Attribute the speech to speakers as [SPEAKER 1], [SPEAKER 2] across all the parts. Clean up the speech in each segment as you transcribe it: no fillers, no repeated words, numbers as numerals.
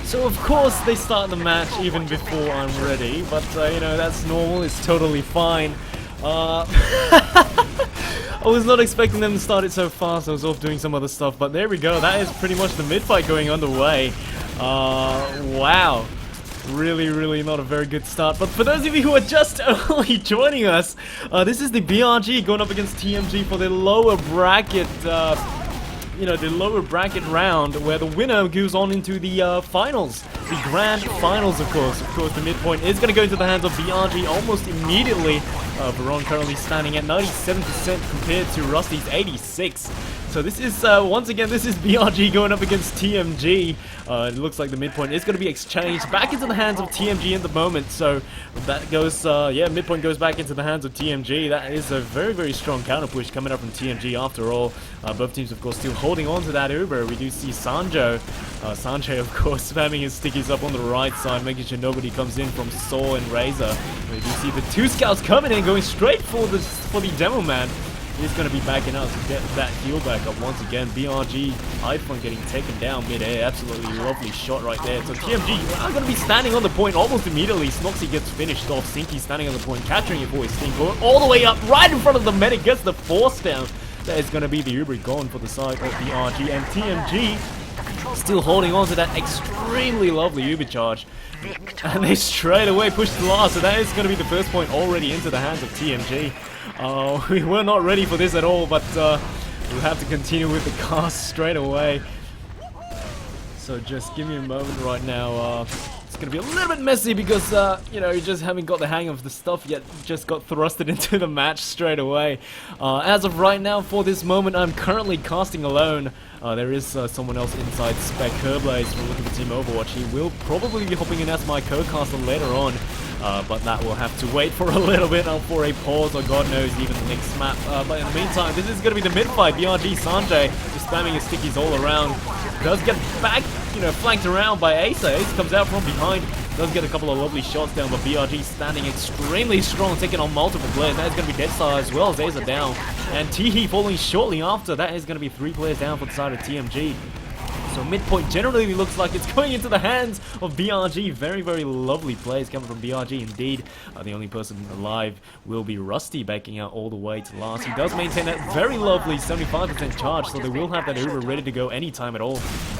[SPEAKER 1] So of course they start the match even before I'm ready, but you know, that's normal, it's totally fine. I was not expecting them to start it so fast. I was off doing some other stuff, but there we go. That is pretty much the mid-fight going underway. Wow. Really not a very good start. But for those of you who are just only joining us, this is the BRG going up against TMG for the lower bracket, you know, the lower bracket round, where the winner goes on into the finals, the grand finals, of course. Of course, the midpoint is going to go into the hands of BRG almost immediately. Veron currently standing at 97% compared to Rusty's 86. So this is, once again, this is BRG going up against TMG. It looks like the midpoint is going to be exchanged back into the hands of TMG at the moment. So that goes, yeah, midpoint goes back into the hands of TMG. That is a very strong counter push coming up from TMG after all. Both teams, of course, still holding on to that Uber. We do see Sanjo. Sanjay, of course, spamming his stickies up on the right side, making sure nobody comes in from Saw and Razor. We do see the two scouts coming in, going straight for the demo man. He's going to be backing out to get that heal back up once again. BRG, iPhone getting taken down mid-air. Absolutely lovely shot right there. So TMG are going to be standing on the point almost immediately. Snoxy gets finished off. Sinky standing on the point, capturing it for his team. Going all the way up, right in front of the medic. Gets the force down. That is going to be the Uber gone for the side of BRG. And TMG still holding on to that extremely lovely Uber charge. And they straight away push the last. So that is going to be the first point already into the hands of TMG. We were not ready for this at all, but we'll have to continue with the cast straight away. So just give me a moment right now. It's gonna be a little bit messy because you know, you just haven't got the hang of the stuff yet. Just got thrusted into the match straight away. As of right now, for this moment, I'm currently casting alone. There is someone else inside, Spec Herblaze from looking for Team Overwatch. He will probably be hopping in as my co-caster later on. But that will have to wait for a little bit for a pause, or God knows, even the next map. But in the meantime, this is going to be the mid-fight. BRG Sanjay just spamming his stickies all around. Does get back, you know, flanked around by Ace. Ace comes out from behind. Does get a couple of lovely shots down, but BRG standing extremely strong, taking on multiple players. That is going to be Deadstar as well as Aza down. And Teehee following shortly after. That is going to be 3 players down for the side of TMG. So midpoint generally looks like it's going into the hands of BRG. Very lovely plays coming from BRG indeed. The only person alive will be Rusty, backing out all the way to last. He does maintain that very lovely 75% charge, so they will have that Uber ready to go anytime at all.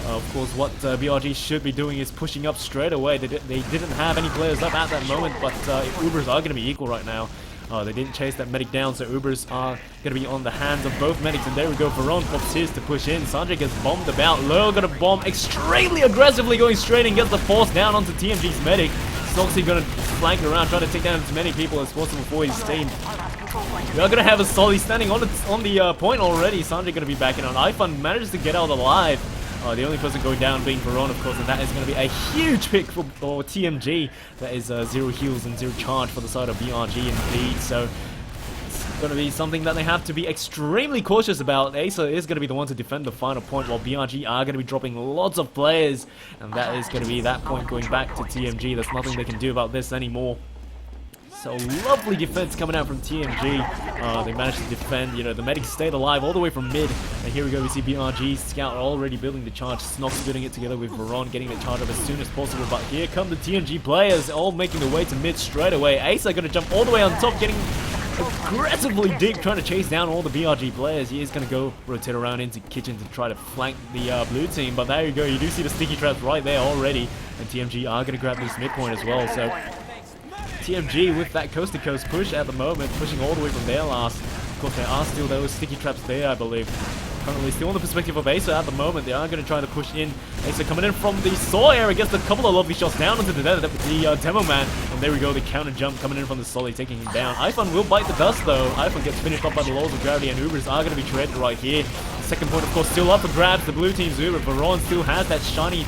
[SPEAKER 1] Of course, what BRG should be doing is pushing up straight away. They didn't have any players up at that moment, but Ubers are going to be equal right now. They didn't chase that medic down, so Ubers are going to be on the hands of both medics. And there we go, Veron pops his to push in. Sanjay gets bombed about. Lurl got a bomb extremely aggressively, going straight and gets the force down onto TMG's medic. Snoxy going to flank around, trying to take down as many people as possible for his team. We are going to have a Solly standing on the point already. Sanjay going to be backing on. iFun manages to get out alive. The only person going down being Veron, of course, and that is going to be a huge pick for TMG. That is 0 heals and 0 charge for the side of BRG indeed. So it's going to be something that they have to be extremely cautious about. Acer is going to be the one to defend the final point, while BRG are going to be dropping lots of players. And that is going to be that point going back to TMG. There's nothing they can do about this anymore. So lovely defense coming out from TMG. They managed to defend, you know, the medics stayed alive all the way from mid. And here we go, we see BRG Scout already building the charge. Snox building it together with Veron, getting the charge up as soon as possible. But here come the TMG players, all making their way to mid straight away. Ace are going to jump all the way on top, getting aggressively deep, trying to chase down all the BRG players. He is going to go rotate around into kitchen to try to flank the blue team. But there you go, you do see the sticky traps right there already. And TMG are going to grab this midpoint as well. So TMG with that coast-to-coast push at the moment, pushing all the way from their last. Of course, there are still those sticky traps there, I believe. Currently still on the perspective of Acer at the moment. They are going to try to push in. Acer coming in from the Saw area, gets a couple of lovely shots down into the Demo Man. And there we go, the counter jump coming in from the Solly, taking him down. iPhone will bite the dust though. iPhone gets finished off by the laws of gravity, and Ubers are going to be shredded right here. The second point, of course, still up for grabs. The blue team's Uber. Veron still has that shiny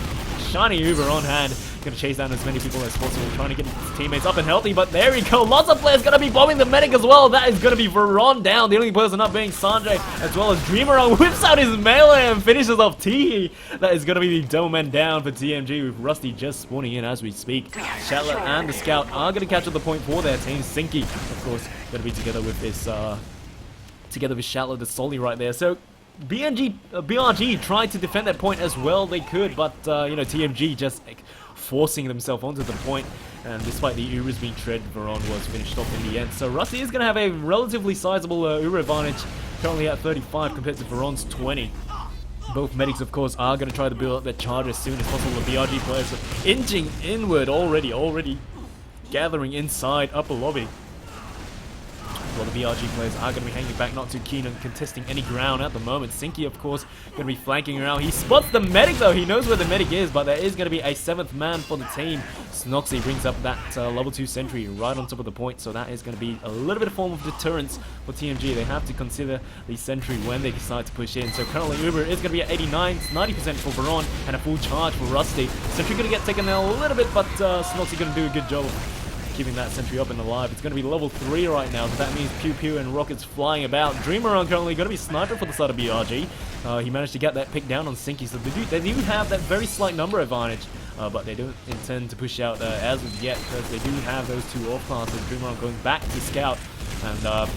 [SPEAKER 1] Uber on hand. Gonna chase down as many people as possible, trying to get his teammates up and healthy, but there we go. Lots of players gonna be bombing the medic as well. That is gonna be Veron down. The only person not being Sanjay, as well as Dreamer whips out his melee and finishes off Teehee. That is gonna be the Dome Man down for TMG, with Rusty just spawning in as we speak. Shatler and the Scout are gonna capture the point for their team. Sinky, of course, gonna be together with this, together with Shatler, the Solly right there. So BRG tried to defend that point as well they could, but you know, TMG just like, forcing themselves onto the point, and despite the Ubers being treaded, Veron was finished off in the end. So Rusty is going to have a relatively sizable Uber advantage, currently at 35 compared to Veron's 20. Both medics, of course, are going to try to build up their charge as soon as possible. The BRG players are inching inward already gathering inside upper lobby. Well, the BRG players are going to be hanging back, not too keen on contesting any ground at the moment. Sinky, of course, going to be flanking around. He spots the medic, though. He knows where the medic is, but there is going to be a 7th man for the team. Snoxy brings up that level 2 sentry right on top of the point, so that is going to be a little bit of form of deterrence for TMG. They have to consider the sentry when they decide to push in. So currently, Uber is going to be at 89, 90% for Veron, and a full charge for Rusty. Sentry going to get taken down a little bit, but Snoxy going to do a good job of keeping that sentry up and alive. It's going to be level 3 right now, so that means pew pew and rockets flying about. Dreameron currently going to be sniper for the side of BRG. He managed to get that pick down on Sinky, so they do have that very slight number advantage, but they don't intend to push out as of yet, because they do have those 2 off classes. Dreameron going back to scout, and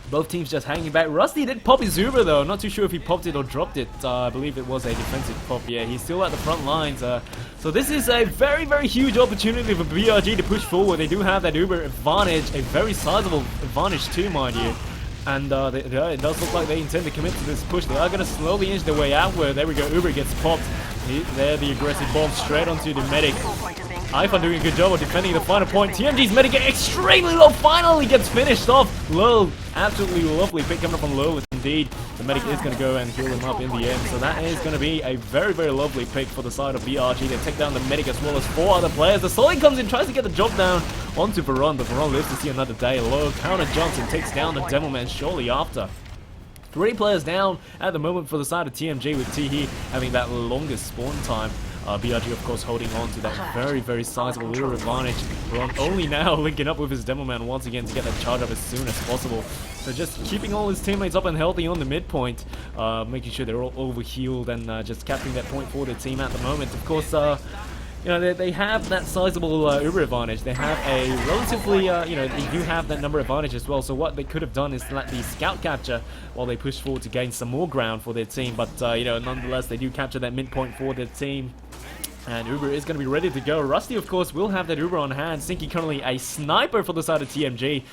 [SPEAKER 1] both teams just hanging back. Rusty did pop his Uber though. Not too sure if he popped it or dropped it. I believe it was a defensive pop. Yeah, he's still at the front lines. So this is a very, very huge opportunity for BRG to push forward. They do have that Uber advantage, a very sizable advantage too, mind you. And it does look like they intend to commit to this push. They are going to slowly inch their way outward. There we go. Uber gets popped. There, the aggressive bomb straight onto the medic. iFun doing a good job of defending the final point. TMG's medic extremely low, finally gets finished off. Low, absolutely lovely pick coming up on low. Indeed, the medic is going to go and heal him up in the end. So that is going to be a very, very lovely pick for the side of BRG. They take down the medic as well as 4 other players. The Sully comes in, tries to get the job down onto Veron, but Veron lives to see another day. Low counter jumps and takes down the Devilman shortly after. 3 players down at the moment for the side of TMG, with Teehee having that longest spawn time. BRG, of course, holding on to that very, very sizable Uber advantage. Veron only now linking up with his Demoman once again to get that charge up as soon as possible. So just keeping all his teammates up and healthy on the midpoint, making sure they're all overhealed and just capturing that point for their team at the moment. Of course, you know, they have that sizable Uber advantage. They have a relatively, you know, they do have that number advantage as well. So what they could have done is to let the scout capture while they push forward to gain some more ground for their team. But, you know, nonetheless, they do capture that midpoint for their team. And Uber is going to be ready to go. Rusty, of course, will have that Uber on hand. Sinky currently a sniper for the side of TMG,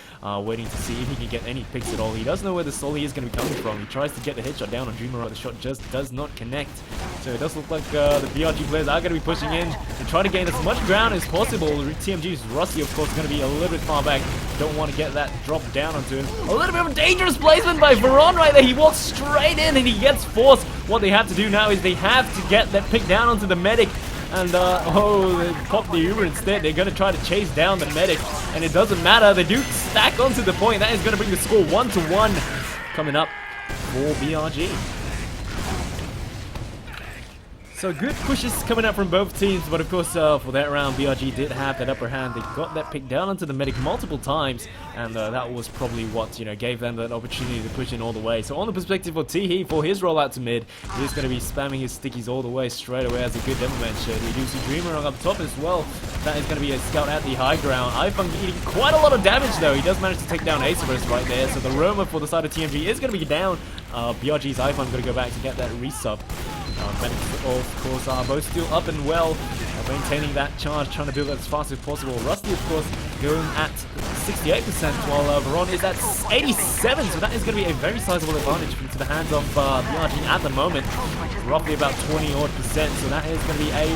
[SPEAKER 1] waiting to see if he can get any picks at all. He does know where the Sully is going to be coming from. He tries to get the headshot down on Dreamer, but the shot just does not connect. So it does look like the BRG players are going to be pushing in to try to gain as much ground as possible. TMG's Rusty, of course, going to be a little bit far back. Don't want to get that drop down onto him. A little bit of a dangerous placement by Veron right there. He walks straight in and he gets forced. What they have to do now is they have to get that pick down onto the medic. And, oh, they pop the Uber instead. They're going to try to chase down the medic. And it doesn't matter. They do stack onto the point. That is going to bring the score 1-1 coming up for BRG. So good pushes coming out from both teams, but of course for that round BRG did have that upper hand. They got that pick down onto the medic multiple times, and that was probably what, you know, gave them that opportunity to push in all the way. So on the perspective of Teehee, for his rollout to mid, he's going to be spamming his stickies all the way straight away as a good Demoman should. We do see Dreamer up top as well. That is going to be a scout at the high ground. iFun eating quite a lot of damage though. He does manage to take down Acerus right there. So the Roma for the side of TMG is going to be down. BRG's iFun going to go back to get that resub. Medics, of course, are both still up and well, maintaining that charge, trying to build it as fast as possible. Rusty, of course, going at 68%, while Veron is at 87%, so that is going to be a very sizable advantage into the hands of BRG at the moment, roughly about 20-odd%, so that is going to be a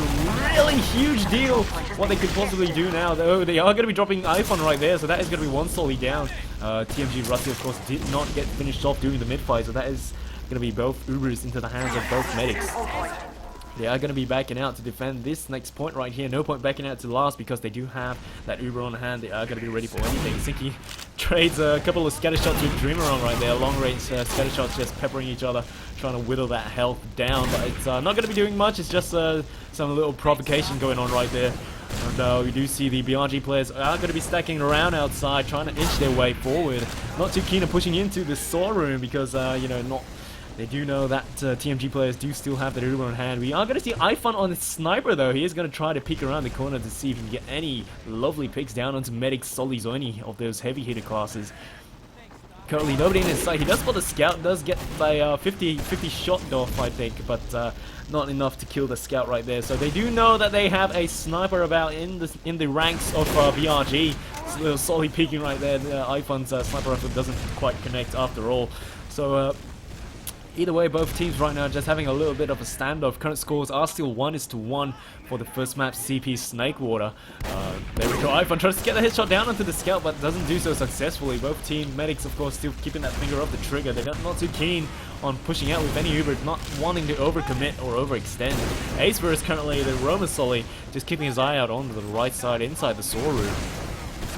[SPEAKER 1] really huge deal, what they could possibly do now, though they are going to be dropping iPhone right there, so that is going to be 1 solely down. TMG Rusty, of course, did not get finished off during the mid-fight, so that is going to be both Ubers into the hands of both medics. They are going to be backing out to defend this next point right here. No point backing out to last because they do have that Uber on hand. They are going to be ready for anything. Sinky trades a couple of scatter shots with Dreamer on right there. Long range scatter shots just peppering each other, trying to whittle that health down. But it's not going to be doing much. It's just some little provocation going on right there. And we do see the BRG players are going to be stacking around outside, trying to inch their way forward. Not too keen on pushing into the saw room because, you know, they do know that TMG players do still have that Uber on hand. We are going to see iFun on the sniper though. He is going to try to peek around the corner to see if he can get any lovely picks down onto medics, solis, or any of those heavy hitter classes. Currently nobody in his sight. He does spot the scout, does get a 50 shot off, I think, but not enough to kill the scout right there. So they do know that they have a sniper about in the ranks of BRG. It's a little solely peeking right there. iFun's sniper rifle doesn't quite connect after all. So either way, both teams right now just having a little bit of a standoff. Current scores are still 1-1 for the first map, CP Snakewater. There we go. iFun tries to get the headshot down onto the scout, but doesn't do so successfully. Both team medics, of course, still keeping that finger off the trigger. They're not too keen on pushing out with any Uber, not wanting to overcommit or overextend. Acever is currently the Roma Solly, just keeping his eye out on the right side inside the saw room,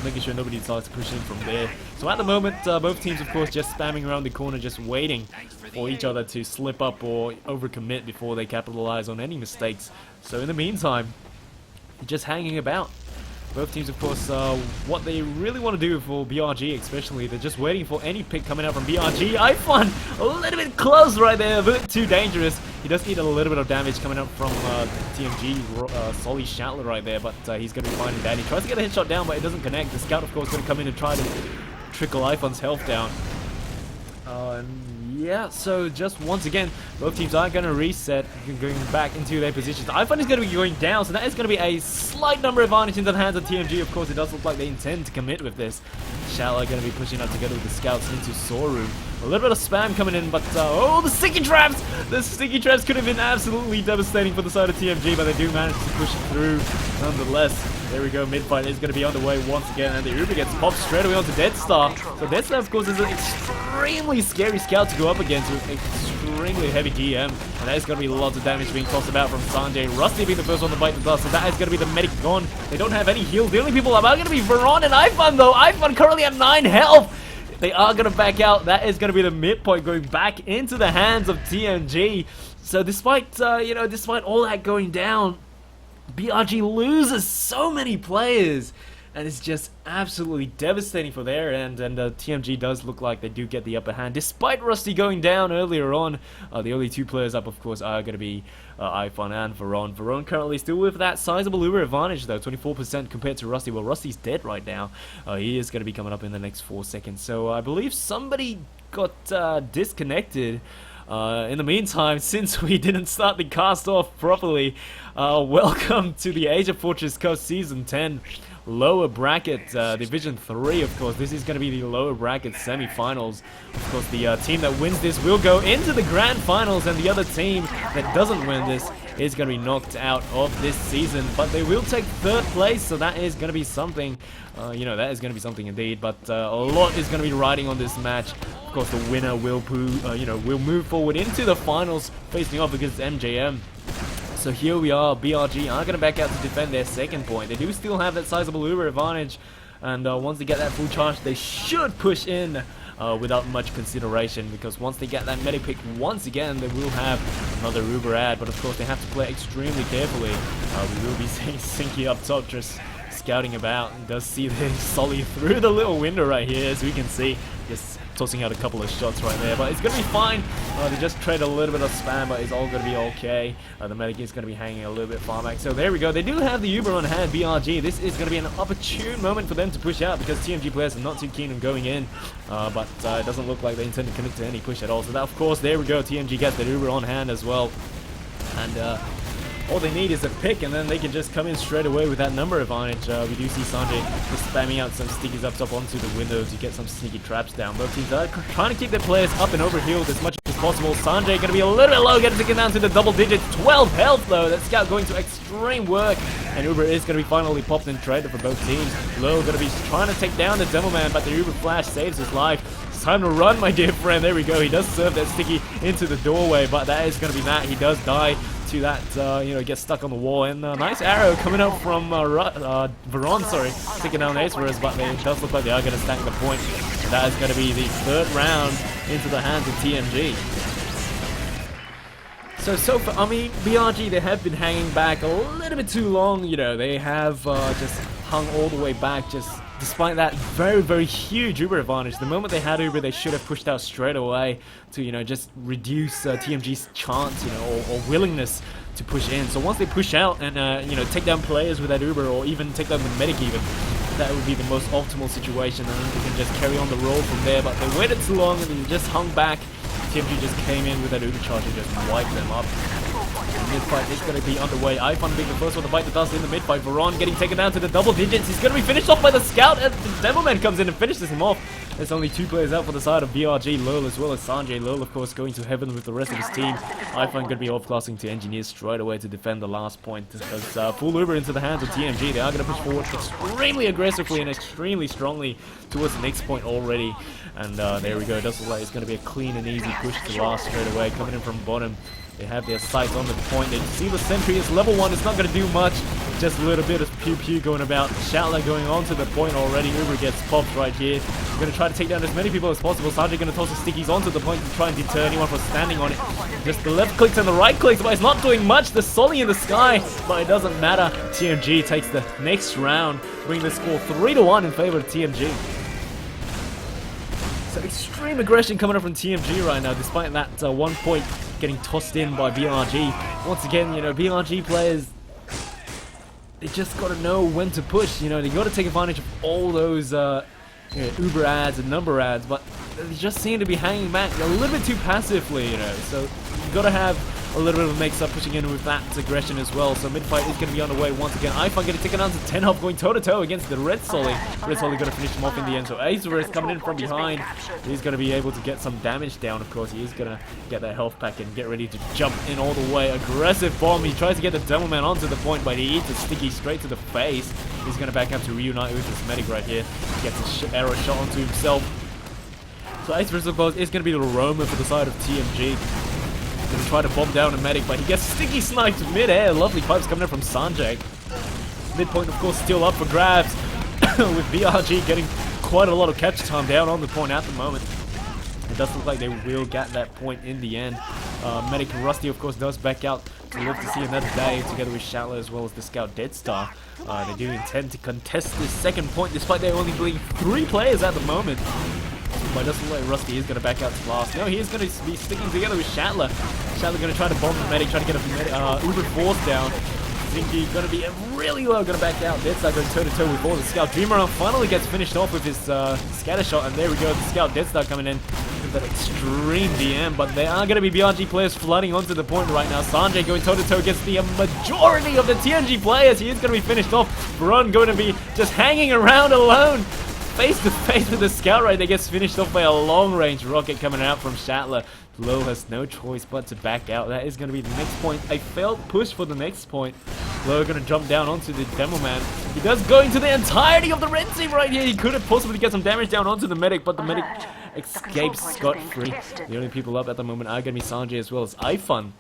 [SPEAKER 1] making sure nobody decides to push in from there. So at the moment, both teams, of course, just spamming around the corner, just waiting for each other to slip up or overcommit before they capitalize on any mistakes. So in the meantime, just hanging about. Both teams, of course, what they really want to do for BRG especially, they're just waiting for any pick coming out from BRG. iFun, a little bit close right there, a bit too dangerous. He does need a little bit of damage coming up from TMG, Solly Shatler right there, but he's going to be fine in that. He tries to get a headshot down, but it doesn't connect. The scout, of course, going to come in and try to trickle iFun's health down. Yeah, so just once again, both teams are going to reset, going back into their positions. iFun is going to be going down, so that is going to be a slight number advantage into the hands of TMG. Of course, it does look like they intend to commit with this. Shallow going to be pushing up together with the scouts into Saw Room. A little bit of spam coming in, but oh, the sticky traps! The sticky traps could have been absolutely devastating for the side of TMG, but they do manage to push it through nonetheless. There we go, mid-fight is going to be underway once again, and the Uber gets popped straight away onto Deadstar. So Deadstar, of course, is an extremely scary scout to go up against with extremely heavy DM, and that is going to be lots of damage being tossed about from Sanjay. Rusty being the first one to bite the dust, so that is going to be the medic gone. They don't have any heals. The only people are going to be Veron and iFun, though. iFun currently at 9 health. They are going to back out. That is going to be the midpoint going back into the hands of TMG. So despite, despite all that going down, BRG loses so many players, and it's just absolutely devastating for their end, and TMG does look like they do get the upper hand, despite Rusty going down earlier on. The only two players up, of course, are going to be iFun and Veron. Veron currently still with that sizable Uber advantage, though, 24% compared to Rusty. Well, Rusty's dead right now. He is going to be coming up in the next 4 seconds, so I believe somebody got disconnected. In the meantime, since we didn't start the cast off properly, welcome to the Age of Fortress Cup Season 10 lower bracket, Division 3, of course. This is going to be the lower bracket semi-finals. Of course, the team that wins this will go into the grand finals, and the other team that doesn't win this is going to be knocked out of this season. But they will take 3rd place, so that is going to be something. That is going to be something indeed. But a lot is going to be riding on this match. Of course, the winner will move forward into the finals, facing off against MJM. So here we are. BRG are going to back out to defend their 2nd point. They do still have that sizable Uber advantage, and once they get that full charge, they should push in without much consideration, because once they get that medic pick once again, they will have another Uber ad. But of course, they have to play extremely carefully. We will be seeing Sinky up top, just scouting about, and does see the Solly through the little window right here, as we can see, just tossing out a couple of shots right there. But it's going to be fine. They just trade a little bit of spam, but it's all going to be okay. The medic is going to be hanging a little bit far back. So there we go. They do have the Uber on hand, BRG. This is going to be an opportune moment for them to push out, because TMG players are not too keen on going in. But it doesn't look like they intend to commit to any push at all. So that, of course, there we go. TMG gets the Uber on hand as well. And all they need is a pick, and then they can just come in straight away with that number advantage. We do see Sanjay just spamming out some stickies up onto the windows to get some sneaky traps down. Both teams are trying to keep their players up and overhealed as much as possible. Sanjay going to be a little bit low, getting taken down to the double digits. 12 health though. That scout going to extreme work, and Uber is going to be finally popped and traded for both teams. Low going to be trying to take down the Demoman, but the Uber flash saves his life. It's time to run, my dear friend. There we go. He does serve that sticky into the doorway, but that is going to be that. He does die to that, gets stuck on the wall, and a nice arrow coming up from Veron, taking down Aceverus, but it does look like they are going to stack the point, and that is going to be the 3rd round into the hands of TMG. So far, I mean, BRG, they have been hanging back a little bit too long. They have just hung all the way back, just despite that very, very huge Uber advantage. The moment they had Uber, they should have pushed out straight away to, just reduce TMG's chance, or willingness to push in. So once they push out and, take down players with that Uber, or even take down the medic even, that would be the most optimal situation, and then they can just carry on the roll from there. But they waited too long and they just hung back. TMG just came in with that Uber charge and just wiped them up. The mid-fight is going to be underway. iFun being the first one to bite the dust in the mid-fight. Veron getting taken down to the double digits. He's going to be finished off by the scout as the Devilman comes in and finishes him off. There's only 2 players out for the side of BRG, Lowell as well as Sanjay. Lowell, of course, going to heaven with the rest of his team. iFun going to be off-classing to Engineers straight away to defend the last point. As full Uber into the hands of TMG, they are going to push forward extremely aggressively and extremely strongly towards the next point already. And there we go. It does look like it's going to be a clean and easy push to last straight away. Coming in from bottom. They have their sights on the point. They see the sentry is level 1. It's not going to do much. Just a little bit of pew-pew going about. Shattler going on to the point already. Uber gets popped right here. He's going to try to take down as many people as possible. Sanjay going to toss the stickies onto the point to try and deter anyone from standing on it. Just the left clicks and the right clicks, but it's not doing much. The Solly in the sky, but it doesn't matter. TMG takes the next round, bringing the score 3-1 in favor of TMG. So extreme aggression coming up from TMG right now, despite that 1 point getting tossed in by BRG. Once again, you know, BRG players, they just got to know when to push. You know, they got to take advantage of all those Uber ads and number ads, but they just seem to be hanging back a little bit too passively, you know. So you got to have a little bit of a mix-up pushing in with that aggression as well. So mid-fight is going to be underway once again. iFun getting taken down to 10 health, going toe-to-toe against the Red Solly. Red Solly going to finish him off in the end. So Acer is coming in from behind. He's going to be able to get some damage down, of course. He is going to get that health pack and get ready to jump in all the way. Aggressive bomb. He tries to get the Devilman onto the point, but he eats a sticky straight to the face. He's going to back up to reunite with his medic right here. He gets a arrow shot onto himself. So Acer, of course, is going to be the roamer for the side of TMG. Gonna try to bomb down a medic, but he gets sticky sniped mid-air. Lovely pipes coming in from Sanjay. Midpoint, of course, still up for grabs, with BRG getting quite a lot of catch time down on the point at the moment. It does look like they will get that point in the end. Medic Rusty, of course, does back out to live to see another day, together with Shattler as well as the Scout Deadstar. They do intend to contest this second point, despite there only being 3 players at the moment. But it doesn't look like Rusty is going to back out to last. No, he is going to be sticking together with Shattler. Shattler going to try to bomb the medic, try to get a Uber Force down. Zinky going to be really low, going to back out. Deadstar going toe-to-toe with all the Scout. Dreamer finally gets finished off with his scatter shot, and there we go, the Scout Deadstar coming in with that extreme DM, but there are going to be BRG players flooding onto the point right now. Sanjay going toe-to-toe against the majority of the TMG players. He is going to be finished off. Veron going to be just hanging around alone. Face to face with the Scout right there, gets finished off by a long-range rocket coming out from Shattler. Low has no choice but to back out. That is going to be the next point. A failed push for the next point. Low going to jump down onto the Devilman. He does go into the entirety of the red team right here. He could have possibly get some damage down onto the medic, but the medic escapes scot-free. The only people up at the moment are going to be Sanjay as well as iFun.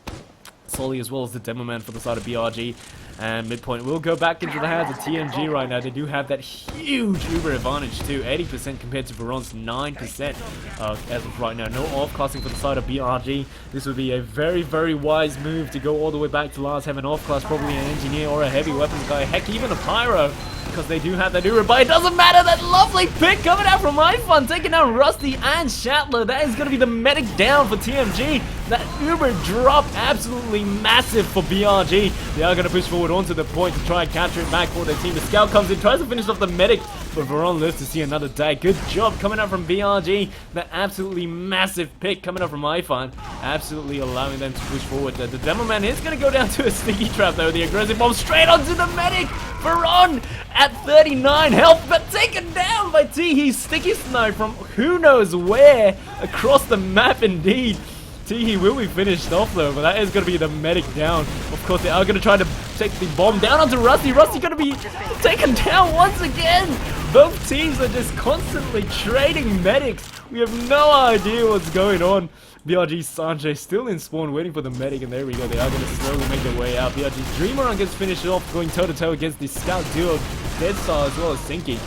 [SPEAKER 1] Solly as well as the Demoman for the side of BRG. And midpoint will go back into the hands of TMG right now. They do have that huge Uber advantage too. 80% compared to Veron's 9% as of right now. No off-classing for the side of BRG. This would be a very, very wise move to go all the way back to last. Have an off-class, probably an engineer or a heavy weapons guy. Heck, even a pyro. Because they do have that Uber, but it doesn't matter. That lovely pick coming out from iFun, taking out Rusty and Shattler. That is going to be the medic down for TMG. That Uber drop, absolutely massive for BRG. They are going to push forward onto the point to try and capture it back for their team. The Scout comes in, tries to finish off the medic, but Veron lives to see another day. Good job coming out from BRG. That absolutely massive pick coming out from iFun, absolutely allowing them to push forward. The Demoman is going to go down to a sticky trap though. The aggressive bomb straight onto the medic. Veron at 39 health, but taken down by Teehee. Sticky snipe from who knows where across the map indeed. Teehee will be finished off though, but that is going to be the medic down. Of course, they are going to try to take the bomb down onto Rusty. Rusty going to be taken down once again. Both teams are just constantly trading medics. We have no idea what's going on. BRG Sanjay still in spawn waiting for the medic, and there we go. They are going to slowly make their way out. BRG's Dreamer gets finished off, going toe-to-toe against the Scout duo, Deadstar as well as Zinky.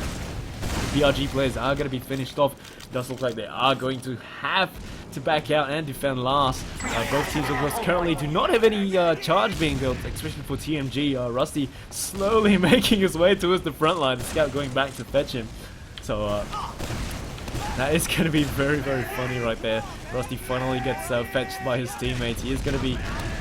[SPEAKER 1] BRG players are going to be finished off. It does look like they are going to have to back out and defend last. Both teams, of course, currently do not have any charge being built, especially for TMG. Rusty slowly making his way towards the front line. The Scout going back to fetch him. So, that is going to be very, very funny right there. Rusty finally gets fetched by his teammates. He is going to be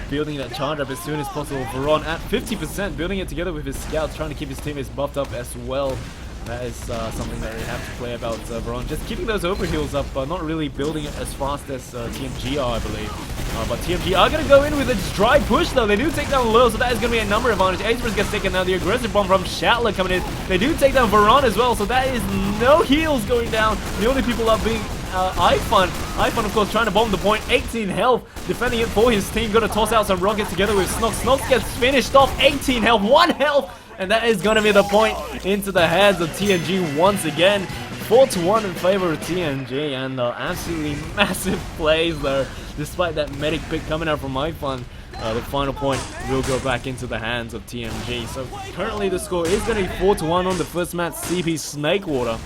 [SPEAKER 1] building that charge up as soon as possible. Veron at 50%, building it together with his Scouts, trying to keep his teammates buffed up as well. That is something that they have to play about Veron. Just keeping those overheals up, not really building it as fast as TMG are, I believe. But TMG are going to go in with a dry push, though. They do take down low, so that is going to be a number advantage. Aceverse gets taken down. The aggressive bomb from Shattler coming in. They do take down Veron as well, so that is no heals going down. The only people up being iFun. iFun, of course, trying to bomb the point. 18 health, defending it for his team. Going to toss out some rockets together with Snox. Snox gets finished off. 18 health, 1 health. And that is going to be the point into the hands of TMG once again. 4-1 in favor of TMG, and absolutely massive plays though. Despite that medic pick coming out from iFun, the final point will go back into the hands of TMG. So currently the score is going to be 4-1 on the first match, CP Snakewater.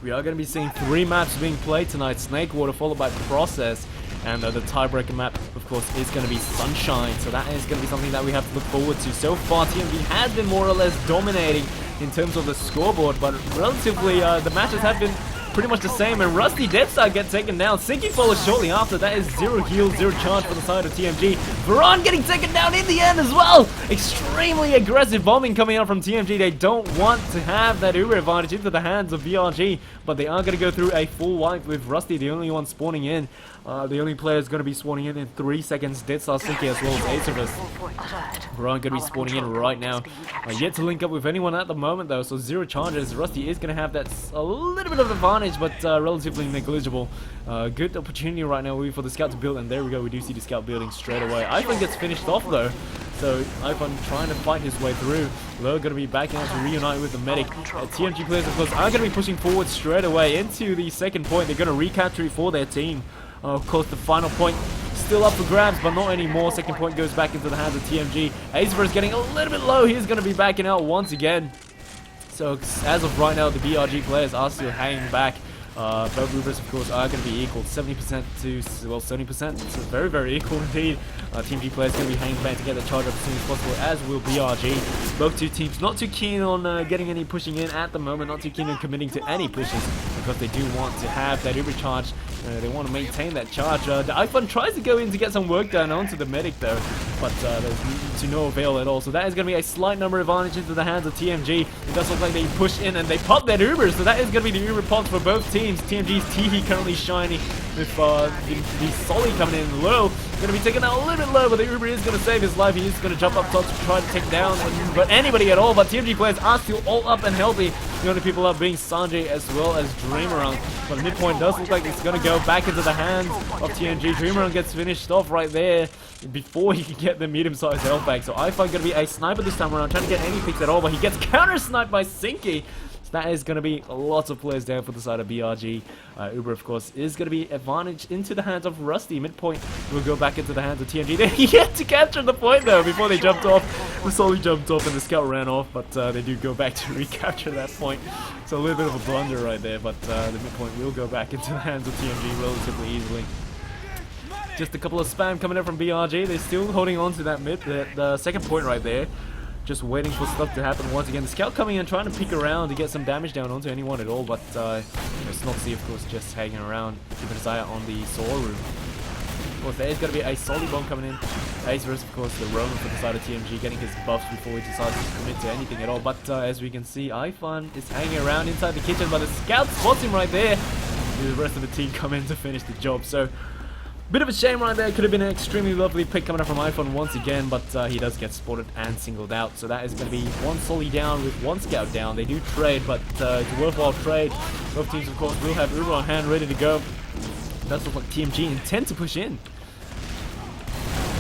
[SPEAKER 1] We are going to be seeing 3 maps being played tonight. Snakewater followed by Process. And the tiebreaker map, of course, is going to be Sunshine. So that is going to be something that we have to look forward to. So far, TMG has been more or less dominating in terms of the scoreboard. But relatively, the matches have been pretty much the same. And Rusty Deathstar gets taken down. Sinky follows shortly after. That is 0 heal, 0 charge for the side of TMG. Veron getting taken down in the end as well. Extremely aggressive bombing coming out from TMG. They don't want to have that Uber advantage into the hands of BRG. But they are going to go through a full wipe with Rusty, the only one spawning in. The only player is going to be spawning in 3 seconds. Deathstar, Sinky, as well as Aceverse. Veron going to be spawning in right now. Yet to link up with anyone at the moment though, so 0 charges. Rusty is going to have that a little bit of advantage, but relatively negligible. Good opportunity right now for the scout to build, and there we go. We do see the scout building straight away. iFun gets finished off though. So iFun trying to fight his way through. Low going to be backing out to reunite with the medic. TMG players, of course, are going to be pushing forward straight away into the second point. They're going to recapture it for their team. Of course, the final point still up for grabs, but not anymore. Second point goes back into the hands of TMG. Aceverse is getting a little bit low. He's going to be backing out once again. So as of right now, the BRG players are still hanging back. Both Ubers, of course, are going to be equal, 70% to, well, 70%. So very, very equal indeed. Team G players going to be hanging back to get the charge up as soon as possible, as will BRG. Both two teams not too keen on getting any pushing in at the moment, not too keen on committing to any pushes, because they do want to have that Uber charge. They want to maintain that charge. The iFun tries to go in to get some work done onto the medic though, but there's to no avail at all. So that is going to be a slight number advantage into the hands of TMG. It does look like they push in and they pop that Uber, so that is going to be the Uber pops for both teams. TMG's Teehee currently shining with the Solly coming in low. Going to be taken out a little bit low, but the Uber is going to save his life. He is going to jump up top to try to take down but anybody at all. But TMG players are still all up and healthy. The only people up being Sanjay as well as Dreamerang. But midpoint does look like it's going to go back into the hands of TMG. Dreamerang gets finished off right there before he can get the medium-sized health back. So iFun going to be a sniper this time around, trying to get any picks at all, but he gets counter-sniped by Sinky. That is going to be lots of players down for the side of BRG. Uber, of course, is going to be advantage into the hands of Rusty. Midpoint will go back into the hands of TMG. They yet to capture the point, though, before they jumped off. The Solly jumped off and the scout ran off, but they do go back to recapture that point. So a little bit of a blunder right there, but the midpoint will go back into the hands of TMG relatively easily. Just a couple of spam coming in from BRG. They're still holding on to that the second point right there. Just waiting for stuff to happen once again. The scout coming in, trying to peek around to get some damage down onto anyone at all, but Snoxy, of course, just hanging around, keeping his eye out on the Soul Room. Of course, there is going to be a Solly Bomb coming in. Aceverse, of course, the Roman for the side of TMG, getting his buffs before he decides to commit to anything at all. But as we can see, iFun is hanging around inside the kitchen, but the scout spots him right there. The rest of the team come in to finish the job. So, bit of a shame right there. Could have been an extremely lovely pick coming up from iFun once again, but he does get spotted and singled out. So that is going to be one Solly down with one scout down. They do trade, but it's a worthwhile trade. Both teams, of course, will have Uber on hand ready to go. It does look like TMG intend to push in.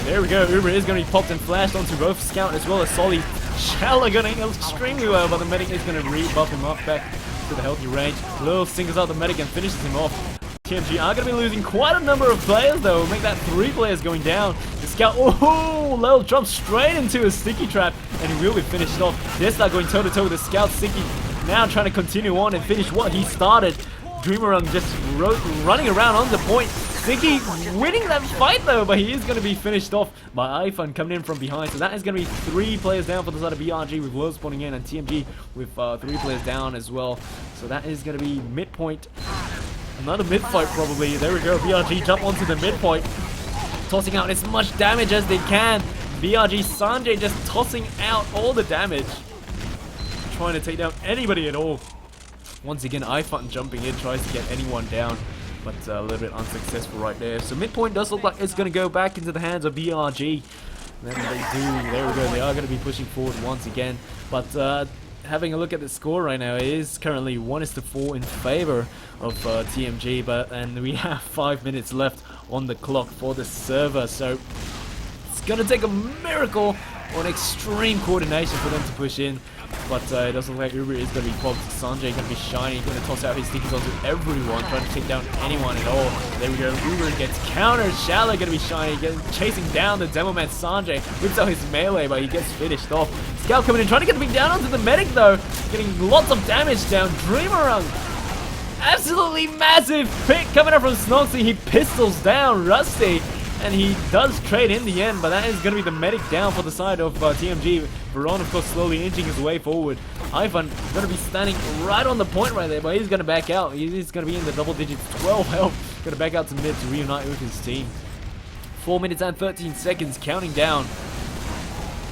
[SPEAKER 1] There we go. Uber is going to be popped and flashed onto both scout as well as Solly. Shattler going extremely well, but the medic is going to rebuff him up back to the healthy range. Lil singles out the medic and finishes him off. TMG are going to be losing quite a number of players though. We'll make that 3 players going down. The scout, oh, Lil jumps straight into a sticky trap and he will be finished off. Deathstar going toe to toe with the scout. Sticky now trying to continue on and finish what he started. Dreamerang just running around on the point. Sticky winning that fight though, but he is going to be finished off by iFun coming in from behind. So that is going to be 3 players down for the side of BRG with Lil spawning in and TMG with 3 players down as well. So that is going to be midpoint. Another mid-fight probably. There we go. BRG jump onto the midpoint. Tossing out as much damage as they can. BRG Sanjay just tossing out all the damage. trying to take down anybody at all. Once again, iFun jumping in, tries to get anyone down, but a little bit unsuccessful right there. So midpoint does look like it's going to go back into the hands of BRG. Then they do, there we go, they are going to be pushing forward once again. But having a look at the score right now, it is currently 1-4 in favor of TMG, and we have 5 minutes left on the clock for the server. So it's going to take a miracle or extreme coordination for them to push in. But it doesn't look like Uber is going to be popped. Sanjay going to be shiny, going to toss out his stickers onto everyone, trying to take down anyone at all. There we go, Uber gets countered. Shala going to be shiny, chasing down the demo man Sanjay. Whips out his melee, but he gets finished off. Scout coming in, trying to get the beat down onto the medic though. Getting lots of damage down. Dreamerung, absolutely massive pick coming up from Snoxy. He pistols down Rusty. And he does trade in the end, but that is going to be the medic down for the side of TMG. Veron, of course, slowly inching his way forward. Ivan going to be standing right on the point right there, but he's going to back out. He's going to be in the double digits, 12 health. Going to back out to mid to reunite with his team. 4 minutes and 13 seconds, counting down.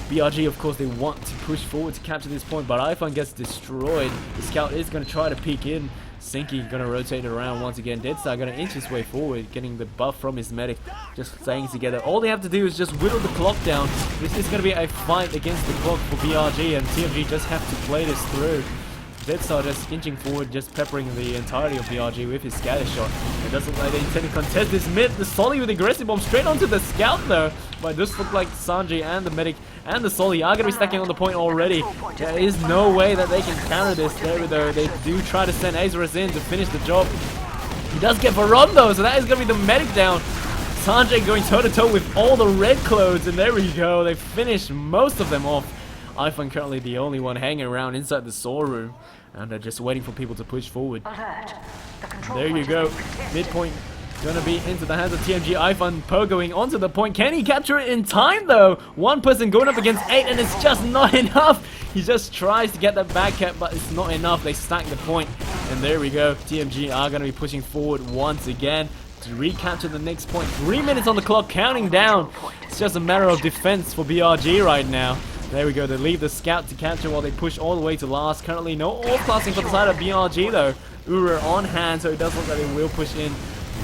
[SPEAKER 1] BRG, of course, they want to push forward to capture this point, but iPhone gets destroyed. The scout is going to try to peek in. Sinky going to rotate it around once again. Deadstar going to inch his way forward, getting the buff from his medic, just staying together. All they have to do is just whittle the clock down. This is going to be a fight against the clock for BRG, and TMG just have to play this through. Deadstar just inching forward, just peppering the entirety of BRG with his scatter shot. It doesn't look like they intend to contest this mid. The Solly with the aggressive bomb straight onto the scout though. But this looks like Sanjay and the medic and the Solly are going to be stacking on the point already. There is no way that they can counter this. There we go. They do try to send Azarus in to finish the job. He does get Veron though, so that is going to be the medic down. Sanjay going toe-to-toe with all the red clothes, and there we go. They finished most of them off. iPhone currently the only one hanging around inside the Saw room, and they're just waiting for people to push forward. There you go. Midpoint gonna be into the hands of TMG. iPhone pogoing onto the point. Can he capture it in time though? One person going up against 8, and it's just not enough. He just tries to get that back cap, but it's not enough. They stack the point, and there we go. TMG are gonna be pushing forward once again to recapture the next point. 3 minutes on the clock, counting down. It's just a matter of defense for BRG right now. There we go, they leave the scout to capture while they push all the way to last. Currently no all-classing for the side of BRG though. Ura on hand, so it does look like they will push in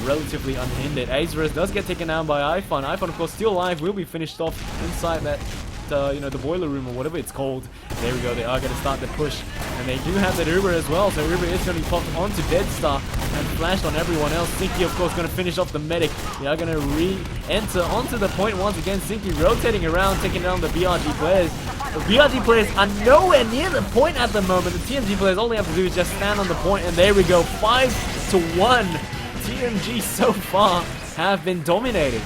[SPEAKER 1] relatively unhindered. Azarus does get taken down by iPhone. iPhone, of course, still alive, will be finished off inside that, you know, the boiler room or whatever it's called. There we go, they are going to start the push. And they do have that Uber as well, so Uber is going to be popped onto Deadstar and flashed on everyone else. Sinky, of course, going to finish off the medic. They are going to re-enter onto the point once again. Sinky rotating around, taking down the BRG players. The BRG players are nowhere near the point at the moment. The TMG players, all they have to do is just stand on the point, and there we go, 5-1. TMG so far have been dominating.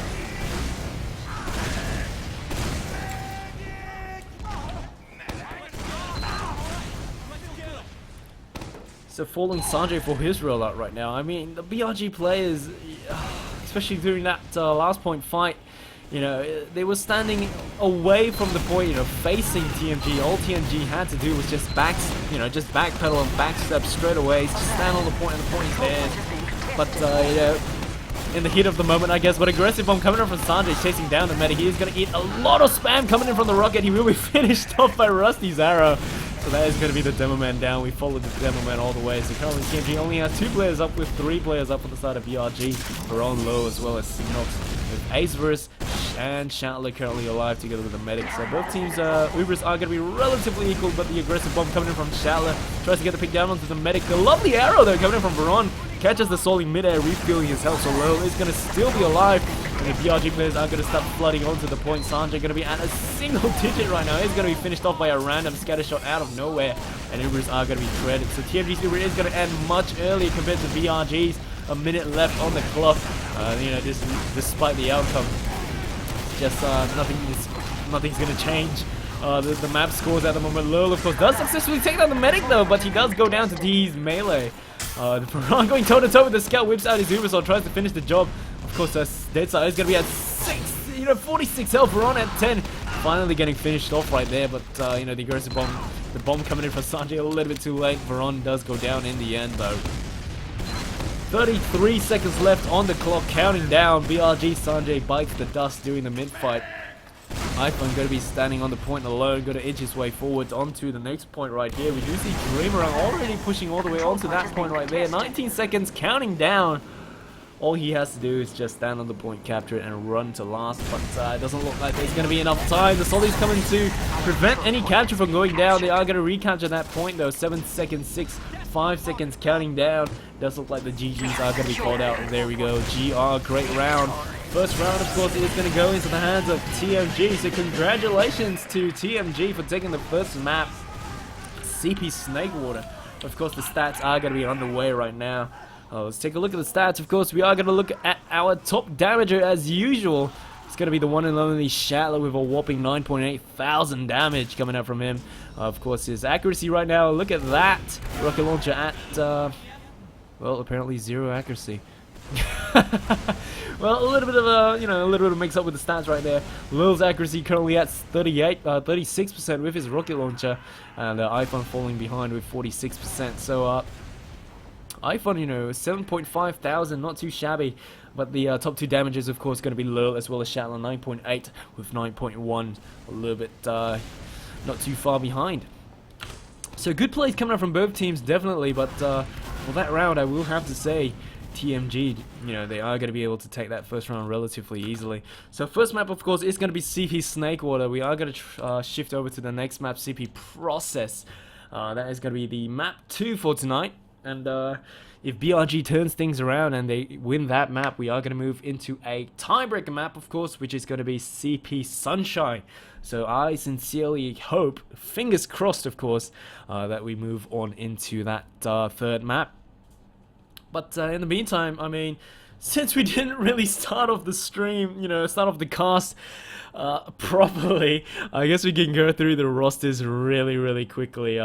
[SPEAKER 1] So falling Sanjay for his rollout right now. I mean, the BRG players, especially during that last point fight, you know, they were standing away from the point, you know, facing TMG. All TMG had to do was just backpedal and backstep straight away, just stand on the point, and the point is theirs. But you know, in the heat of the moment, I guess. But aggressive bomb coming in from Sanjay, chasing down the medic. He is going to eat a lot of spam coming in from the rocket. He will be finished off by Rusty's arrow. So that is going to be the demo man down. We followed the demo man all the way. So currently TMG only has 2 players up, with 3 players up on the side of BRG. Veron low, as well as Sinox, with Azarus and Shatler currently alive together with the medic. So both teams, Ubers are going to be relatively equal, but the aggressive bomb coming in from Shatler tries to get the pick down onto the medic. The lovely arrow though coming in from Veron catches the Solly mid-air, refueling his health, so low is going to still be alive. And the BRG players are going to start flooding onto the point. Sanjay going to be at a single digit right now. He's going to be finished off by a random scatter shot out of nowhere, and Ubers are going to be shredded. So TMG's Uber is going to end much earlier compared to BRG's. A minute left on the clock. You know, despite the outcome, just nothing's going to change. The map scores at the moment. Lurl, of course, does successfully take down the medic though, but he does go down to D's melee. The Piran going toe-to-toe with the scout, whips out his Ubersaw, tries to finish the job. Of course, Deadstar is going to be at 46 health. Veron at 10. Finally getting finished off right there, but you know, the aggressive bomb, the bomb coming in from Sanjay a little bit too late. Veron does go down in the end though. 33 seconds left on the clock, counting down. BRG Sanjay bites the dust during the mid-fight. iPhone going to be standing on the point alone, going to inch his way forward onto the next point right here. We do see Dreamer already pushing all the way onto that point right there. 19 seconds, counting down. All he has to do is just stand on the point, capture it, and run to last. But it doesn't look like there's going to be enough time. The Solly's coming to prevent any capture from going down. They are going to recapture that point though. 7 seconds, 6, 5 seconds, counting down. Does look like the GGs are going to be called out. And there we go. GR, great round. First round, of course, is going to go into the hands of TMG. So congratulations to TMG for taking the first map. CP Snakewater. Of course, the stats are going to be underway right now. Let's take a look at the stats. Of course, we are going to look at our top damager as usual. It's going to be the one and only Shatler with a whopping 9.8 thousand damage coming out from him. Of course, his accuracy right now, look at that. Rocket launcher at, well, apparently 0 accuracy. Well, a little bit of a, a little bit of mix up with the stats right there. Lil's accuracy currently at 36% with his rocket launcher, and iPhone falling behind with 46%. So, iPhone, 7.5 thousand, not too shabby. But the top 2 damages, of course, going to be Lil as well as Shatler, 9.8 with 9.1, a little bit not too far behind. So good plays coming up from both teams, definitely. But for that round, I will have to say, TMG, they are going to be able to take that first round relatively easily. So first map, of course, is going to be CP Snakewater. We are going to shift over to the next map, CP Process. That is going to be the map 2 for tonight. And if BRG turns things around and they win that map, we are going to move into a tiebreaker map, of course, which is going to be CP Sunshine. So I sincerely hope, fingers crossed, of course, that we move on into that third map. But in the meantime, I mean, since we didn't really start off the stream, start off the cast properly, I guess we can go through the rosters really, really quickly.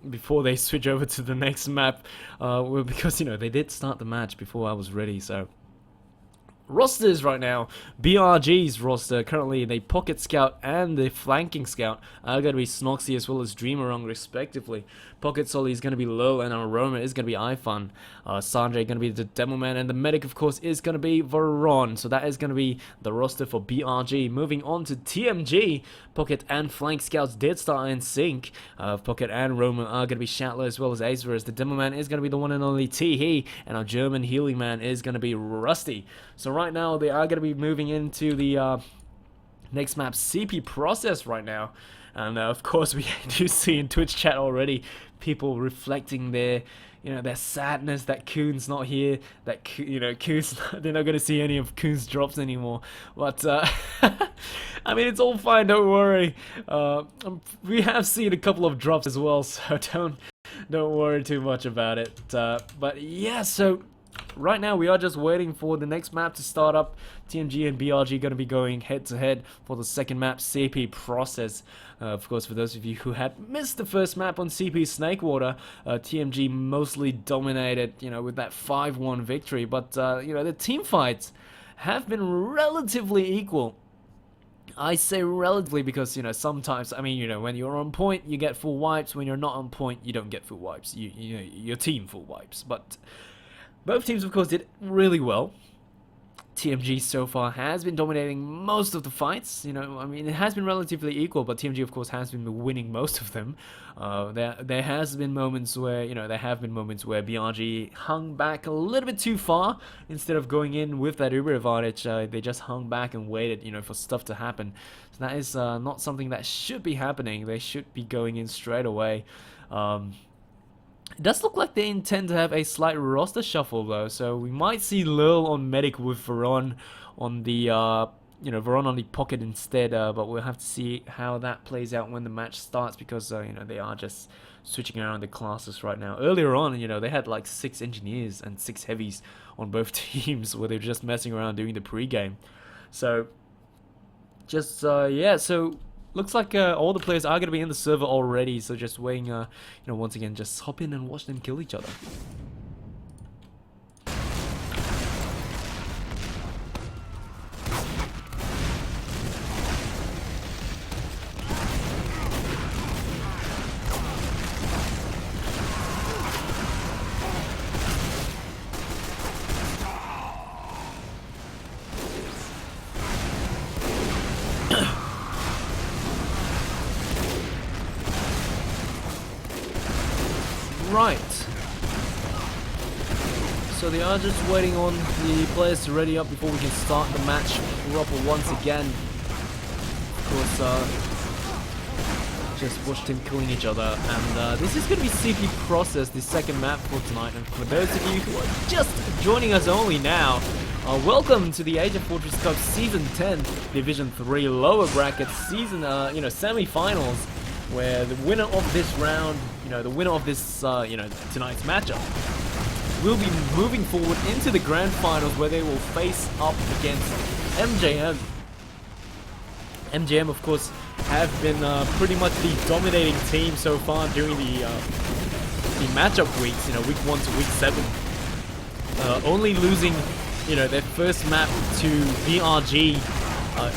[SPEAKER 1] Before they switch over to the next map, because they did start the match before I was ready. So rosters right now, BRG's roster currently, the Pocket Scout and the Flanking Scout are going to be Snoxy as well as Dreamerong respectively. Pocket Solly is going to be Lil, and Aroma is going to be iFun. Sanjay going to be the Demoman, and the Medic, of course, is going to be Veron. So that is going to be the roster for BRG. Moving on to TMG, Pocket and Flank Scouts did start in sync. Pocket and Roma are going to be Shatler as well as Acerus. The Demoman is going to be the one and only T-He, and our German healing man is going to be Rusty. So right now, they are going to be moving into the next map, CP Process right now. And of course, we do see in Twitch chat already people reflecting their, their sadness that Kuhn's not here. That Kuhn's they're not going to see any of Kuhn's drops anymore. But I mean, it's all fine. Don't worry. We have seen a couple of drops as well, so don't worry too much about it. But yeah, so right now we are just waiting for the next map to start up. TMG and BRG going to be going head to head for the second map, CP Process. Of course, for those of you who had missed the first map on CP Snakewater, TMG mostly dominated, with that 5-1 victory. But the team fights have been relatively equal. I say relatively because, sometimes, I mean, when you're on point, you get full wipes. When you're not on point, you don't get full wipes. Your team full wipes. But both teams, of course, did really well. TMG so far has been dominating most of the fights. I mean, it has been relatively equal, but TMG, of course, has been winning most of them. There has been moments where, BRG hung back a little bit too far. Instead of going in with that Uber advantage, they just hung back and waited, for stuff to happen. So that is not something that should be happening. They should be going in straight away. It does look like they intend to have a slight roster shuffle though, so we might see Lil on Medic with Veron on the, Veron on the Pocket instead, but we'll have to see how that plays out when the match starts because, they are just switching around the classes right now. Earlier on, they had like 6 engineers and 6 heavies on both teams where they're just messing around doing the pre-game. So, just, yeah, so looks like all the players are going to be in the server already, so just waiting, once again, just hop in and watch them kill each other.
[SPEAKER 2] So they are just waiting on the players to ready up before we can start the match proper once again. Of course, just watched him killing each other, and this is going to be CP Process, the second map for tonight. And for those of you who are just joining us only now, welcome to the Age of Fortress Cup Season 10, Division 3 lower bracket season, semi-finals, where the winner of this round, the winner of this, tonight's matchup, will be moving forward into the grand finals, where they will face up against MJM. MJM, of course, have been pretty much the dominating team so far during the matchup weeks, week 1 to week 7. Only losing, their first map to BRG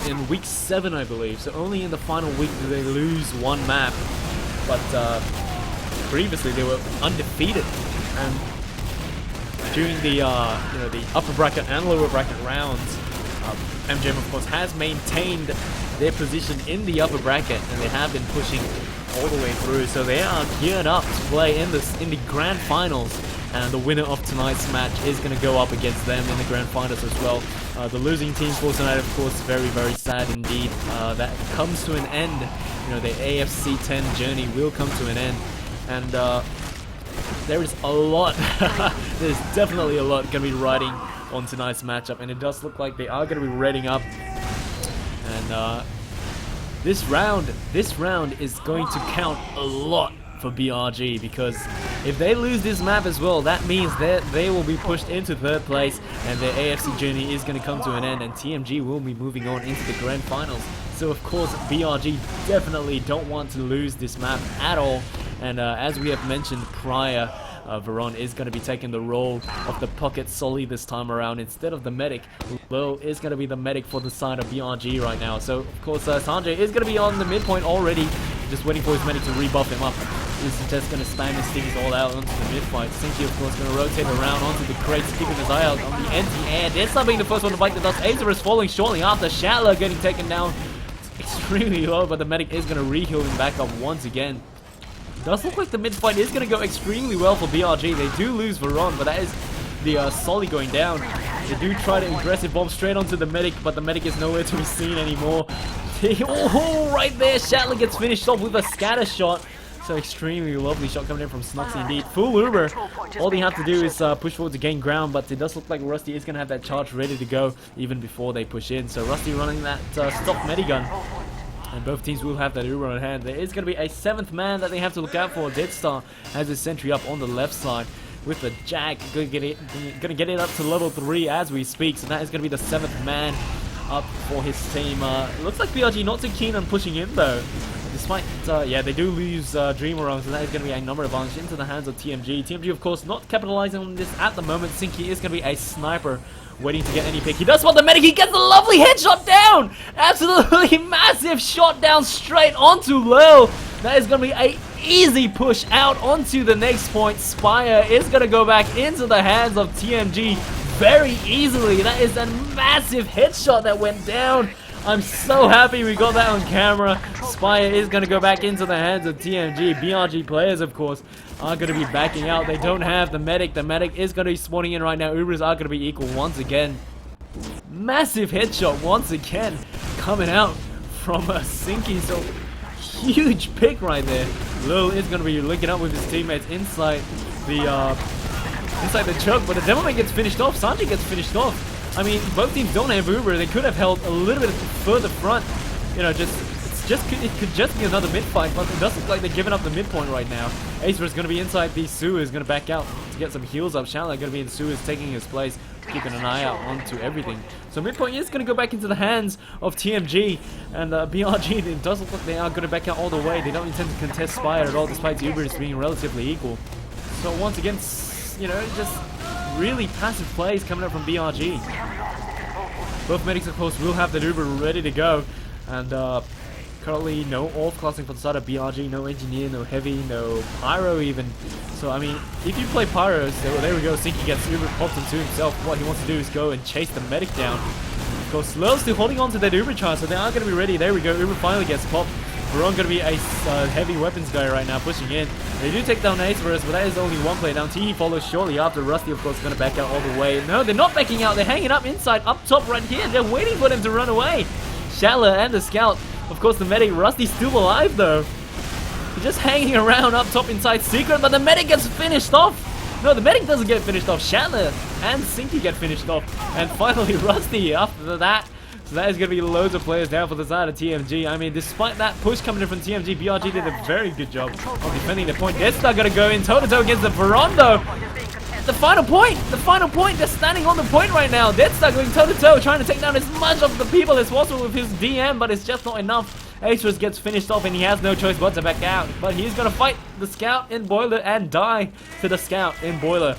[SPEAKER 2] in week 7, I believe. So only in the final week did they lose one map, but previously they were undefeated. And during the the upper bracket and lower bracket rounds, MJM, of course, has maintained their position in the upper bracket, and they have been pushing all the way through. So they are geared up to play in the grand finals, and the winner of tonight's match is going to go up against them in the grand finals as well. The losing team for tonight, of course, very, very sad indeed. That comes to an end. The AFC 10 journey will come to an end, and there is a lot. There's definitely a lot going to be riding on tonight's matchup, and it does look like they are going to be readying up. And this round is going to count a lot for BRG, because if they lose this map as well, that means that they will be pushed into 3rd place, and their AFC journey is going to come to an end, and TMG will be moving on into the grand finals. So of course, BRG definitely don't want to lose this map at all. And as we have mentioned prior, Veron is going to be taking the role of the pocket Sully this time around instead of the medic. Lil is going to be the medic for the side of BRG right now. So of course, Sanjay is going to be on the midpoint already, just waiting for his medic to rebuff him up. This is just going to spam his things all out onto the mid-fight. Sinky, of course, going to rotate around onto the crates, keeping his eye out on the anti-air. Deadstar being the first one to bite the dust. Azer is falling shortly after. Shatler getting taken down extremely low, but the medic is going to re-heal him back up once again. Does look like the mid-fight is going to go extremely well for BRG. They do lose Veron, but that is the Sully going down. They do try to aggressive bomb straight onto the medic, but the medic is nowhere to be seen anymore. Oh, right there, Shatler gets finished off with a scatter shot. So extremely lovely shot coming in from Snuxy indeed. Full Uber. All they have to do is push forward to gain ground, but it does look like Rusty is going to have that charge ready to go even before they push in. So Rusty running that stock medigun. And both teams will have that Uber on hand. There is going to be a 7th man that they have to look out for. Deadstar has his sentry up on the left side with the Jack. Going to get it up to level 3 as we speak. So that is going to be the 7th man up for his team. Looks like BRG not too keen on pushing in though. Despite, yeah, they do lose Dreamer on, so that is going to be a number advantage into the hands of TMG. TMG, of course, not capitalizing on this at the moment. Sinky is going to be a sniper waiting to get any pick. He does spot the medic. He gets a lovely headshot down. Absolutely massive shot down straight onto Lil. That is going to be a easy push out onto the next point. Spire is going to go back into the hands of TMG very easily. That is a massive headshot that went down. I'm so happy we got that on camera. Spire is going to go back into the hands of TMG. BRG players, of course, are going to be backing out. They don't have the medic. The medic is going to be spawning in right now. Ubers are going to be equal once again. Massive headshot once again coming out from a Sinky. So huge pick right there. Lil is going to be linking up with his teammates inside the choke, but the Demoman gets finished off. Sanjay gets finished off. I mean, both teams don't have Uber. They could have held a little bit further front. It could just be another mid fight, but it does look like they're giving up the midpoint right now. Acer is going to be inside the sewers, going to back out to get some heals up. Shallow going to be in the sewers, taking his place, keeping an eye out onto everything. So midpoint is going to go back into the hands of TMG, and BRG, it does look like they are going to back out all the way. They don't intend to contest Spire at all, despite the Ubers being relatively equal. So once again, just really passive plays coming up from BRG. Both medics, of course, will have the Uber ready to go, and currently no off classing for the side of BRG, no engineer, no heavy, no pyro even. So I mean, if you play pyros, there we go. Sinky gets Uber popped into himself. What he wants to do is go and chase the medic down. Of course, Lil still holding on to that Uber charge, so they are going to be ready. There we go. Uber finally gets popped. Veron gonna be a heavy weapons guy right now, pushing in. They do take down Acerus, but that is only one player down. Teehee follows shortly after. Rusty, of course, gonna back out all the way. No, they're not backing out. They're hanging up inside, up top right here. They're waiting for them to run away. Shattler and the Scout. Of course, the medic. Rusty's still alive, though. He's just hanging around up top inside Secret, but the medic gets finished off. No, the medic doesn't get finished off. Shattler and Sinky get finished off. And finally, Rusty after that. So that is going to be loads of players down for the side of TMG. I mean, despite that push coming in from TMG, BRG did a very good job of defending the point. Death Star going to go in toe-to-toe against the Veron, though. The final point, they're standing on the point right now. Death Star going toe-to-toe, trying to take down as much of the people as possible with his DM, but it's just not enough. Acerus gets finished off and he has no choice but to back out. But he's going to fight the Scout in Boiler and die to the Scout in Boiler.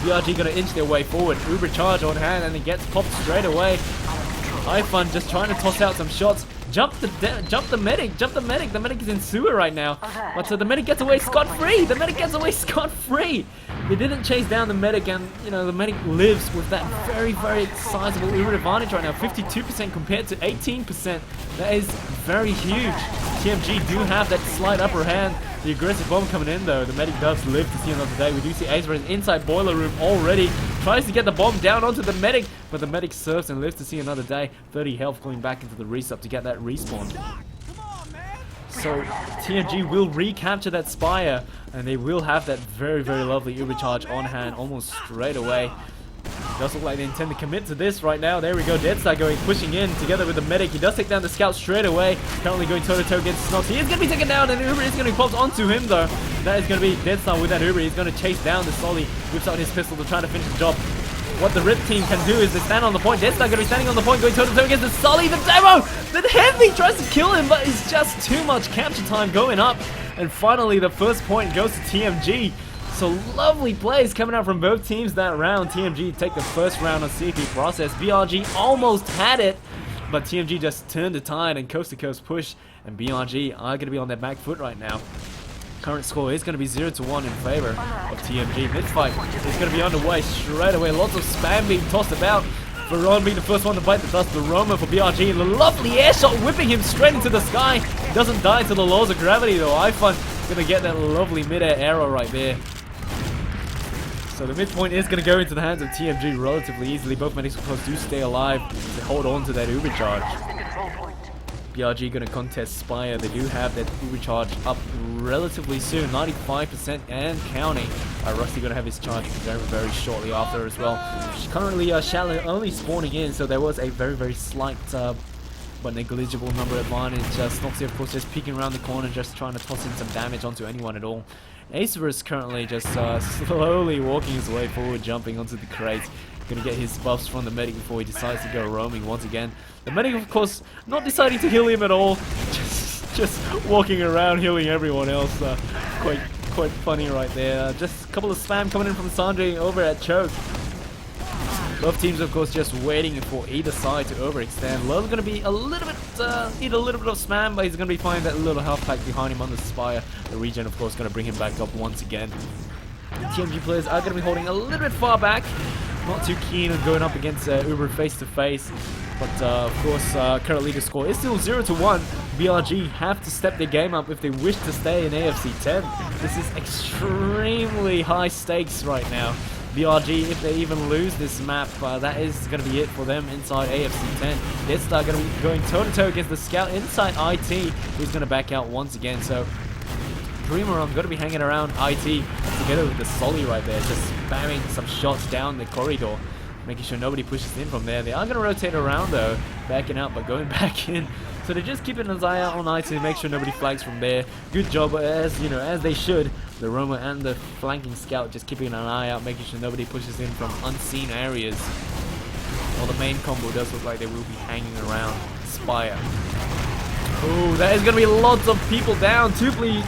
[SPEAKER 2] BRG going to inch their way forward. Uber charge on hand and it gets popped straight away. iFun just trying to toss out some shots. Jump the medic. The medic is in sewer right now. But so the medic gets away scot-free. They didn't chase down the medic, and you know the medic lives with that very, very sizable Uber advantage right now. 52% compared to 18%. That is very huge. TMG do have that slight upper hand. The aggressive bomb coming in though. The medic does live to see another day. We do see Acerus inside Boiler Room already. Tries to get the bomb down onto the medic, but the medic surfs and lives to see another day. 30 health going back into the resub to get that respawn. So TMG will recapture that Spire, and they will have that very, very lovely Uber charge on hand almost straight away. Does look like they intend to commit to this right now. There we go. Deadstar going, pushing in together with the medic. He does take down the Scout straight away. Currently going toe-to-toe against Snox. He is going to be taken down, and Uber is going to be popped onto him, though. That is going to be Deadstar with that Uber. He's going to chase down the Solly. Whips out his pistol to try to finish the job. What the Rip team can do is they stand on the point. Deadstar going to be standing on the point, going toe-to-toe against the Solly. The demo! The Heavy tries to kill him, but it's just too much capture time going up. And finally, the first point goes to TMG. So lovely plays coming out from both teams that round. TMG take the first round on CP process. BRG almost had it, but TMG just turned the tide and coast-to-coast push, and BRG are going to be on their back foot right now. Current score is going to be 0-1 in favor of TMG. This fight is going to be underway straight away. Lots of spam being tossed about. Veron being the first one to bite the dust. The Roma for BRG. The lovely air shot whipping him straight into the sky. Doesn't die to the laws of gravity though. iFun going to get that lovely mid-air arrow right there. So the midpoint is going to go into the hands of TMG relatively easily. Both medics, of course, do stay alive. They hold on to that Uber charge. BRG going to contest Spire. They do have that Uber charge up relatively soon. 95% and counting. Rusty going to have his charge very, very shortly after as well. Currently, Shattler only spawning in, so there was a very, very slight but negligible number advantage. Snoxy, of course, just peeking around the corner, just trying to toss in some damage onto anyone at all. Acerus currently just slowly walking his way forward, jumping onto the crate. Gonna get his buffs from the medic before he decides to go roaming once again. The medic, of course, not deciding to heal him at all. Just walking around healing everyone else. Quite funny right there. Just a couple of spam coming in from Sanjay over at Choke. Both teams, of course, just waiting for either side to overextend. Love's going to be a little bit, need a little bit of spam, but he's going to be finding that little health pack behind him on the Spire. The regen, of course, going to bring him back up once again. The TMG players are going to be holding a little bit far back. Not too keen on going up against Uber face-to-face. But, of course, currently the score is still 0-1. BRG have to step their game up if they wish to stay in AFC 10. This is extremely high stakes right now. BRG, if they even lose this map, that is going to be it for them inside AFC 10. Deadstar going to be going toe-to-toe against the Scout inside IT, who's going to back out once again. So, Dreamer, I'm going to be hanging around IT together with the Solly right there, just spamming some shots down the corridor, making sure nobody pushes in from there. They are going to rotate around though, backing out but going back in. So they're just keeping an eye out on IT to make sure nobody flags from there. Good job, as you know, as they should. The Roma and the flanking Scout just keeping an eye out, making sure nobody pushes in from unseen areas. While the main combo does look like they will be hanging around Spire. Oh, that is going to be lots of people down. 3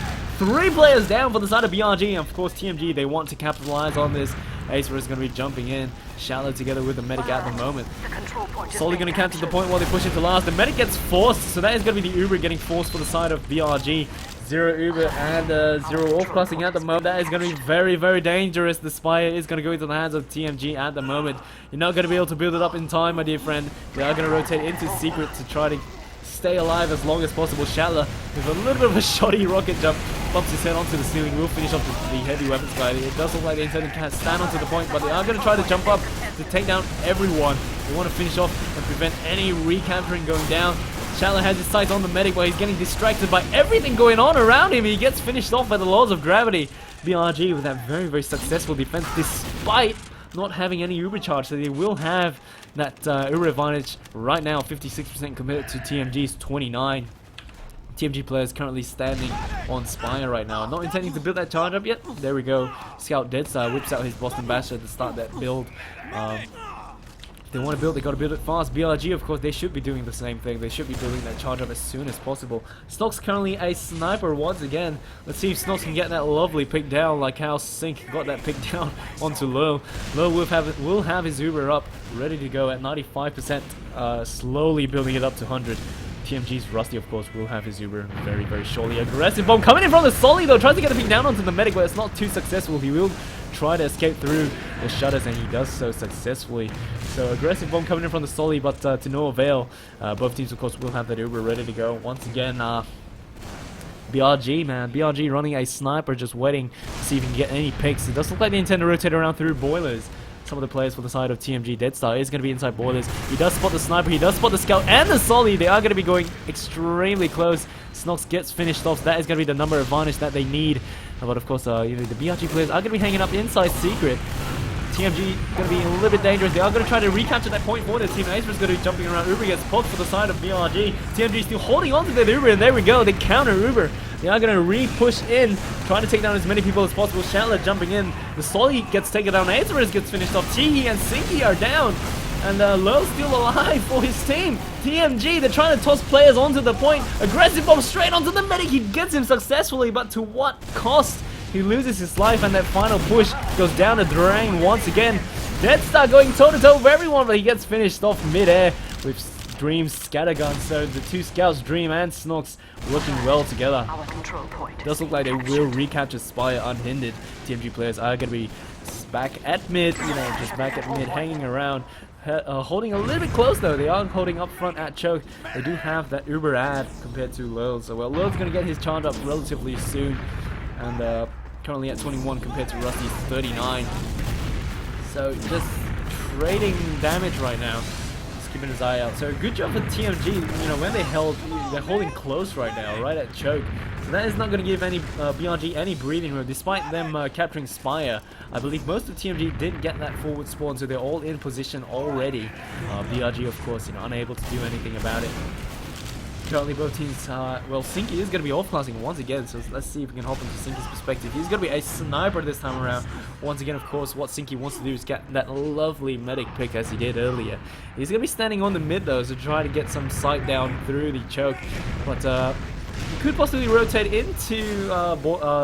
[SPEAKER 2] players down for the side of BRG, and of course TMG, they want to capitalize on this. Acer is going to be jumping in, Shattler together with the medic at the moment. Solly going to capture the point while they push into last. The medic gets forced, so that is going to be the Uber getting forced for the side of BRG. 0 Uber and 0 off crossing at the moment. That is going to be very, very dangerous. The Spire is going to go into the hands of TMG at the moment. You're not going to be able to build it up in time, my dear friend. They are going to rotate into Secret to try to
[SPEAKER 1] stay alive as long as possible. Shattler with a little bit of a shoddy rocket jump, bumps his head onto the ceiling, will finish off the heavy weapons guy. It does look like they intend to stand onto the point, but they are going to try to jump up to take down everyone. They want to finish off and prevent any recapturing going down. Shattler has his sights on the medic, but he's getting distracted by everything going on around him. He gets finished off by the laws of gravity. BRG with that very, very successful defense, despite not having any Uber charge, so they will have that Uber advantage right now, 56% compared to TMG's 29. TMG players currently standing on Spire right now, not intending to build that charge up yet. There we go. Scout Deadstar whips out his Boston Basher to start that build. If they want to build, they got to build it fast. BRG, of course, they should be doing the same thing. They should be building that charge up as soon as possible. Snox currently a sniper once again. Let's see if Snox can get that lovely pick down, like how Sync got that pick down onto Low. Low will have his Uber up, ready to go at 95%, slowly building it up to 100. TMG's Rusty, of course, will have his Uber very, very shortly. Aggressive bomb coming in from the Solly, though. Tries to get a pick down onto the medic, but it's not too successful. He will try to escape through the shutters, and he does so successfully. So aggressive bomb coming in from the Solly, but to no avail. Both teams, of course, will have that Uber ready to go. Once again, BRG, man. BRG running a sniper, just waiting to see if he can get any picks. It does look like they intend to rotate around through boilers. Some of the players for the side of TMG Deadstar is going to be inside boilers. He does spot the sniper, he does spot the scout and the Solly. They are going to be going extremely close. Snox gets finished off, so that is going to be the number advantage that they need. But of course, you know, the BRG players are going to be hanging up inside Secret. TMG going to be a little bit dangerous. They are going to try to recapture that point for their team. Acer is going to be jumping around. Uber gets poked for the side of BRG. TMG still holding on to their Uber, and there we go. They counter Uber. They are going to re-push in, trying to take down as many people as possible. Shattler jumping in. The Solly gets taken down. Acer gets finished off. Teehee and Sinky are down. And Low's still alive for his team. TMG, they're trying to toss players onto the point. Aggressive bomb straight onto the medic. He gets him successfully, but to what cost? He loses his life, and that final push goes down the drain once again. Deadstar going toe-to-toe with everyone, but he gets finished off mid-air with Dream's scattergun. So the two scouts, Dream and Snox, working well together. Does look like they will recapture Spire unhindered. TMG players are going to be back at mid, you know, just back at mid, hanging around. Holding a little bit close though. They are holding up front at choke. They do have that Uber ad compared to Lil. So well, Lil's going to get his charge up relatively soon. And currently at 21 compared to Rusty's 39. So just trading damage right now. Just keeping his eye out. So good job for TMG. You know, when they're holding close right now, right at choke. So that is not going to give any BRG any breathing room, despite them capturing Spire. I believe most of TMG did get that forward spawn, so they're all in position already. BRG, of course, you know, unable to do anything about it. Currently both teams, well, Sinky is going to be off-classing once again, so let's see if we can hop into Sinky's perspective. He's going to be a sniper this time around. Once again, of course, what Sinky wants to do is get that lovely medic pick as he did earlier. He's going to be standing on the mid though, to try to get some sight down through the choke. But he could possibly rotate into,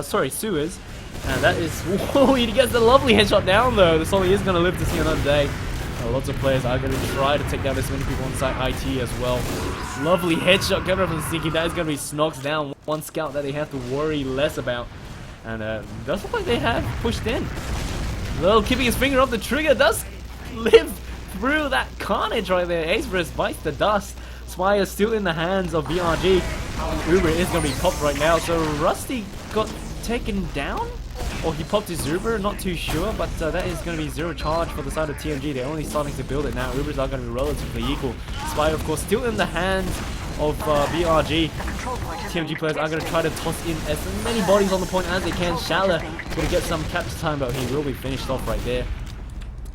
[SPEAKER 1] sewers. And that is, whoa, he gets the lovely headshot down though. The Solly is going to live to see another day. Lots of players are going to try to take down as many people on site IT as well. Lovely headshot coming from Sinky. That is going to be Snox down. One scout that they have to worry less about. And does look like they have pushed in. Lil keeping his finger off the trigger. Does live through that carnage right there. Ace bites the dust. Spire still in the hands of BRG. Uber is going to be popped right now. So Rusty got taken down? Or he popped his Uber, not too sure, but that is going to be zero charge for the side of TMG. They're only starting to build it now. Ubers are going to be relatively equal. Spire, of course, still in the hands of BRG. TMG players are going to try to toss in as many bodies on the point as they can. Shattler going to get some capture time, but he will be finished off right there.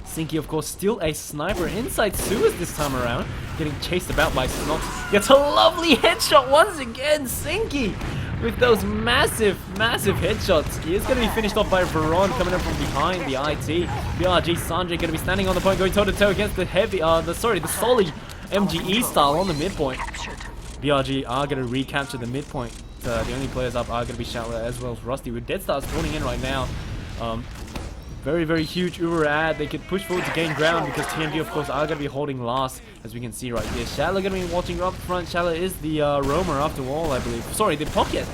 [SPEAKER 1] Sinky, of course, still a sniper inside sewers this time around. Getting chased about by Snox. Gets a lovely headshot once again. Sinky with those massive, massive headshots. He is going to be finished off by Veron coming in from behind the IT. BRG Sanjay going to be standing on the point, going toe-to-toe against the heavy, the Solly MGE style on the midpoint. BRG are going to recapture the midpoint. The only players up are going to be Shattler as well as Rusty, with Deadstar spawning in right now. Very, very huge Uber ad. They could push forward to gain ground because TMG, of course, are going to be holding last, as we can see right here. Shattler going to be watching up front. Shattler is the roamer after all, I believe. Sorry, the pocket.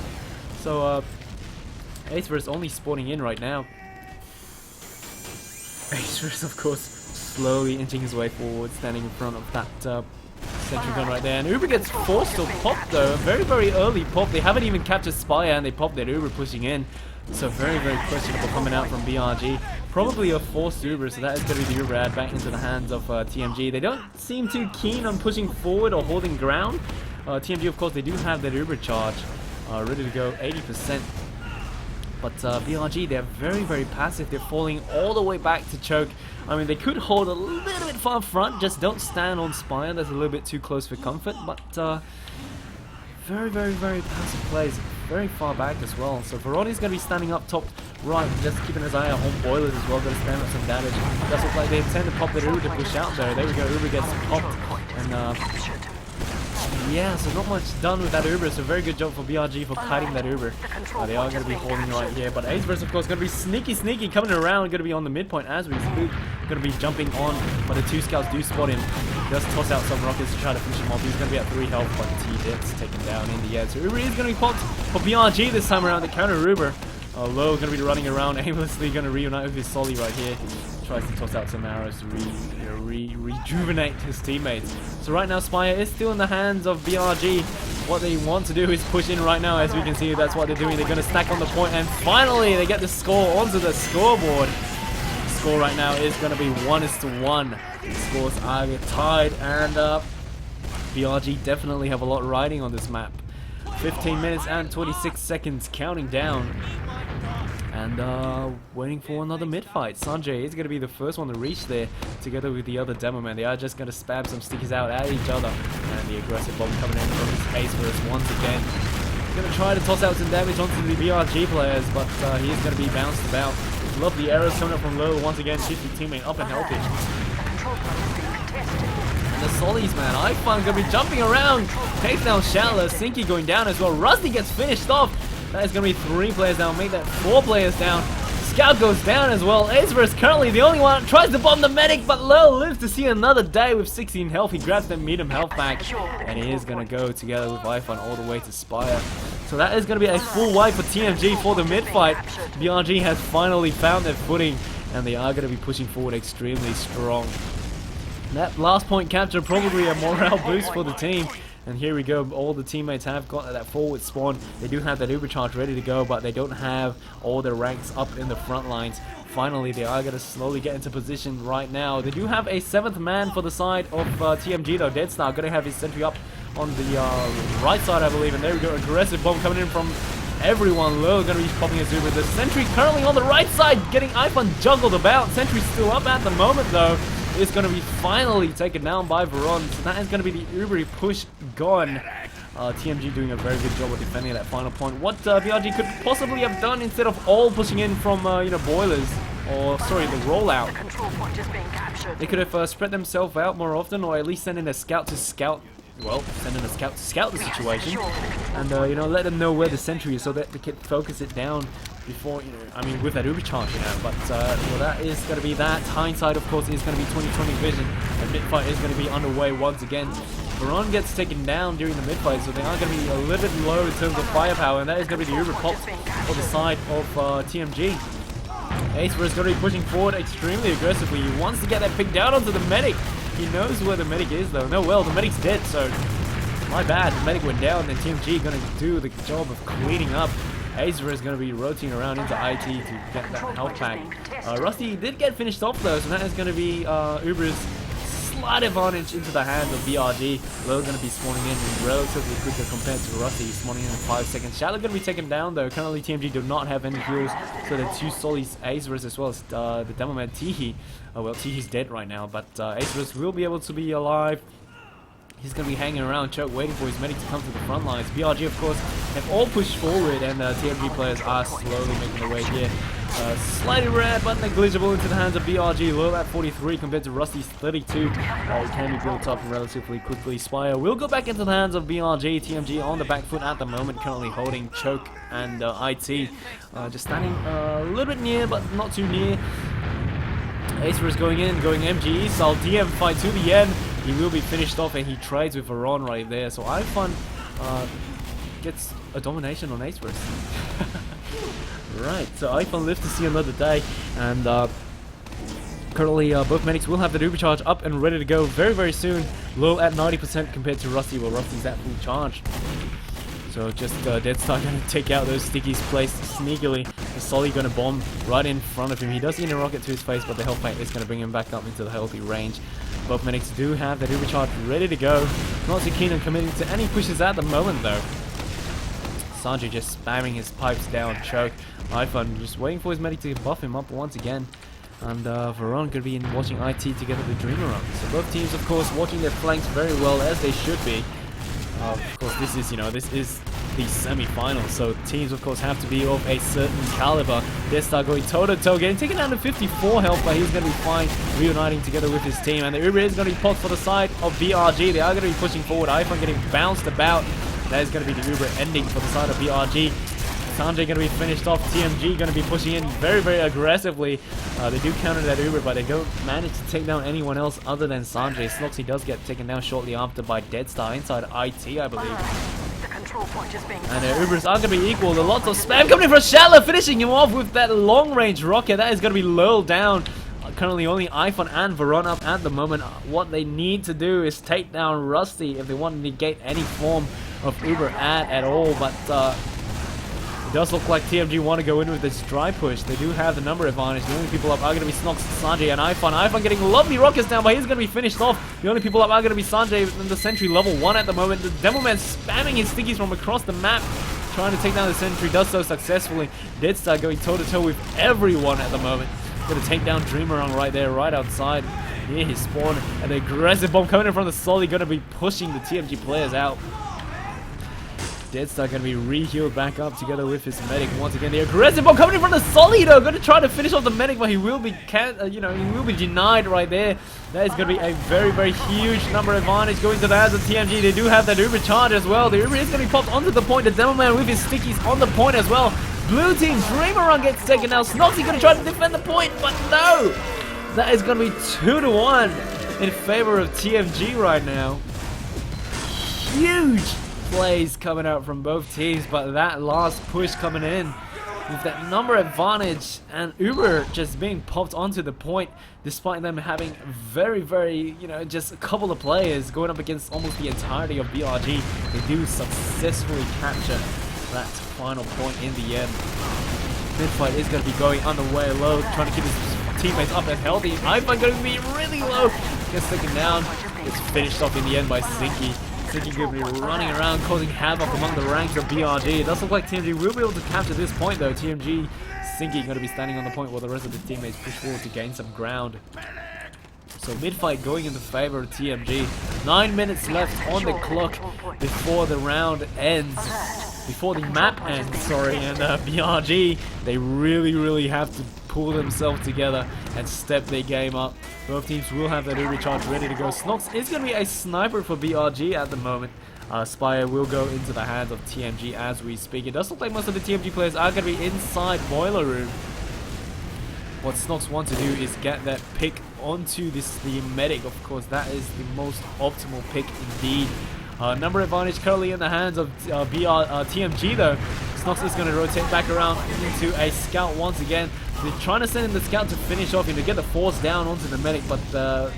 [SPEAKER 1] So, Acer is only spawning in right now. Acer is, of course, slowly inching his way forward, standing in front of that Sentry gun right there, and Uber gets forced to pop though. A very, very early pop. They haven't even captured Spire, and they pop that Uber pushing in. So very, very questionable coming out from BRG. Probably a forced Uber, so that is going to be the Uber ad back into the hands of TMG. They don't seem too keen on pushing forward or holding ground. TMG, of course, they do have that Uber charge ready to go, 80%. But BRG, they're very, very passive. They're falling all the way back to choke. I mean, they could hold a little bit far front, just don't stand on Spire. That's a little bit too close for comfort, but very, very, very passive plays. Very far back as well. So Veroni's going to be standing up top right, just keeping his eye out on Boilers as well. Going to stand up some damage. Does look like they intend to pop the Uber to push out though. There we go, Uber gets popped. And yeah, so not much done with that Uber. So very good job for BRG for kiting that Uber. They are going to be holding right here. But Aceverse, of course, going to be sneaky coming around. Going to be on the midpoint as we speak. Going to be jumping on, but the two scouts do spot him. Just toss out some rockets to try to finish him off. He's going to be at 3 health, but T-Dits taken down in the end. So Uber is going to be popped for BRG this time around to counter Uber. Low going to be running around, aimlessly going to reunite with his Solly right here. Tries to toss out some arrows to rejuvenate his teammates. So right now Spire is still in the hands of BRG. What they want to do is push in right now. As we can see, that's what they're doing. They're going to stack on the point, and finally they get the score onto the scoreboard. The score right now is going to be 1-1. The scores are tied, and BRG definitely have a lot riding on this map. 15 minutes and 26 seconds counting down. And waiting for another mid-fight. Sanjay is going to be the first one to reach there together with the other demo man. They are just going to spam some stickies out at each other. And the aggressive bomb coming in from his case first once again. He's going to try to toss out some damage onto the BRG players, but he is going to be bounced about. Lovely arrows coming up from low once again. Shifty teammate up and healthy. And the Sollies, man, iFun going to be jumping around. Takes down Shallow. Sinky going down as well. Rusty gets finished off. That is going to be 3 players down. Make that 4 players down. Scout goes down as well. Aceverse currently the only one. Tries to bomb the medic, but Low lives to see another day with 16 health. He grabs the medium health back. And he is going to go together with iFun all the way to Spire. So that is going to be a full wipe for TMG for the mid-fight. BRG has finally found their footing. And they are going to be pushing forward extremely strong. That last point capture probably a morale boost for the team. And here we go, all the teammates have got that forward spawn. They do have that Uber charge ready to go, but they don't have all their ranks up in the front lines. Finally, they are going to slowly get into position right now. They do have a 7th man for the side of TMG though. Deadstar going to have his sentry up on the right side, I believe. And there we go, aggressive bomb coming in from everyone. Low going to be popping his Uber. The sentry currently on the right side, getting iFun juggled about. Sentry still up at the moment though. Is going to be finally taken down by Veron. So that is going to be the Uber push gone. TMG doing a very good job of defending that final point. What BRG could possibly have done instead of all pushing in from Boilers, or sorry, the rollout. They could have spread themselves out more often, or at least send in a scout to scout. Well, send in a scout to scout the situation, and let them know where the sentry is so that they can focus it down before, I mean, with that Uber charge, but well, that is going to be that. Hindsight, of course, is going to be 2020 vision. The mid-fight is going to be underway once again. Veron gets taken down during the mid-fight, so they are going to be a little bit low in terms of firepower, and that is going to be the Uber pop for the side of TMG. Aceverse is going to be pushing forward extremely aggressively. He wants to get that pick down onto the medic. He knows where the medic is, though. No, well, the medic's dead, so my bad. The medic went down, and TMG going to do the job of cleaning up. Aceverse is going to be rotating around into IT to get that health pack. Rusty did get finished off though, so that is going to be Uber's slight advantage into the hands of BRG. Low going to be spawning in relatively quicker compared to Rusty, spawning in 5 seconds. Shallow going to be taken down though. Currently TMG do not have any heals, so the 2 Solis, Aceverse as well as the Demoman Tihi. Well, Tihi's dead right now, but Aceverse will be able to be alive. He's going to be hanging around choke, waiting for his medic to come to the front lines. BRG, of course, have all pushed forward, and TMG players are slowly making their way here. Slightly rare, but negligible into the hands of BRG. Low at 43 compared to Rusty's 32. It can be built up relatively quickly. Spire will go back into the hands of BRG. TMG on the back foot at the moment, currently holding choke and IT. Just standing a little bit near, but not too near. Acer is going in, going MGE style DM fight to the end. He will be finished off, and he trades with Veron right there. So iFun gets a domination on Aceverse. Right, so iFun live to see another day, and
[SPEAKER 2] Currently, both medics will have the Uber charge up and ready to go very, very soon. Low at 90% compared to Rusty, where Rusty's at full charge. So just Deadstar going to take out those stickies placed sneakily. The Solly going to bomb right in front of him. He does get a rocket to his face, but the health pack is going to bring him back up into the healthy range. Both medics do have that Uber charge ready to go. Not too keen on committing to any pushes at the moment though. Sanjay just spamming his pipes down, choke. iPhone just waiting for his medic to buff him up once again. And Veron going to be watching IT together with Dreamer Run. So both teams, of course, watching their flanks very well, as they should be. Of course, this is the semi-finals, so teams, of course, have to be of a certain caliber. Deadstar going toe-to-toe, getting taken down to 54 health, but he's going to be fine, reuniting together with his team. And the Uber is going to be popped for the side of BRG. They are going to be pushing forward. iPhone getting bounced about. That is going to be the Uber ending for the side of BRG. Sanjay going to be finished off. TMG going to be pushing in very, very aggressively. They do counter that Uber, but they don't manage to take down anyone else other than Sanjay. Snoxy does get taken down shortly after by Deadstar inside IT, I believe. And the Ubers are going to be equal. The lots of spam coming in from Shala, finishing him off with that long-range rocket. That is going to be lulled down. Currently only iPhone and Veron up at the moment. What they need to do is take down Rusty if they want to negate any form of Uber at all. But it does look like TMG want to go in with this dry push. They do have the number advantage. The only people up are going to be Snox, Sanjay, and iPhone. iPhone getting lovely rockets down, but he's going to be finished off. The only people up are going to be Sanjay and the Sentry level 1 at the moment. The Devilman spamming his stickies from across the map, trying to take down the Sentry. Does so successfully. Deadstar going toe-to-toe with everyone at the moment. Going to take down Dreamerang right there, right outside near his spawn. And the aggressive bomb coming in from the Solly, going to be pushing the TMG players out. Deadstar going to be re-healed back up together with his medic once again. The aggressive bomb coming in from the Solly though, going to try to finish off the medic, but he will be he will be denied right there. That is going to be a very, very huge number advantage going to the hands of TMG. They do have that Uber charge as well. The Uber is going to be popped onto the point. The Demoman with his stickies on the point as well. Blue team Dreamerang gets taken now. Snoxy going to try to defend the point, but no! That is going to be 2-1 in favor of TMG right now. Huge plays coming out from both teams, but that last push coming in with that number advantage and Uber just being popped onto the point despite them having very, very, just a couple of players going up against almost the entirety of BRG. They do successfully capture that final point in the end. Mid-fight is going to be going underway low, trying to keep his teammates up and healthy. iPhone going to be really low, gets taken down. It's finished off in the end by Zinky. Zinky going to be running around, causing havoc among the ranks of BRG. It does look like TMG will be able to capture this point though. TMG, Zinky going to be standing on the point while the rest of the teammates push forward to gain some ground. So mid-fight going in the favor of TMG. 9 minutes left on the clock before the round ends. Before the map ends, sorry, and BRG, they really have to pull themselves together and step their game up. Both teams will have that Uber charge ready to go. Snox is going to be a sniper for BRG at the moment. Spire will go into the hands of TMG as we speak. It does look like most of the TMG players are going to be inside Boiler Room. What Snox wants to do is get that pick onto the medic. Of course, that is the most optimal pick indeed. Number advantage currently in the hands of TMG though. Snox is going to rotate back around into a scout once again. They're trying to send in the scout to finish off and to get the force down onto the medic, but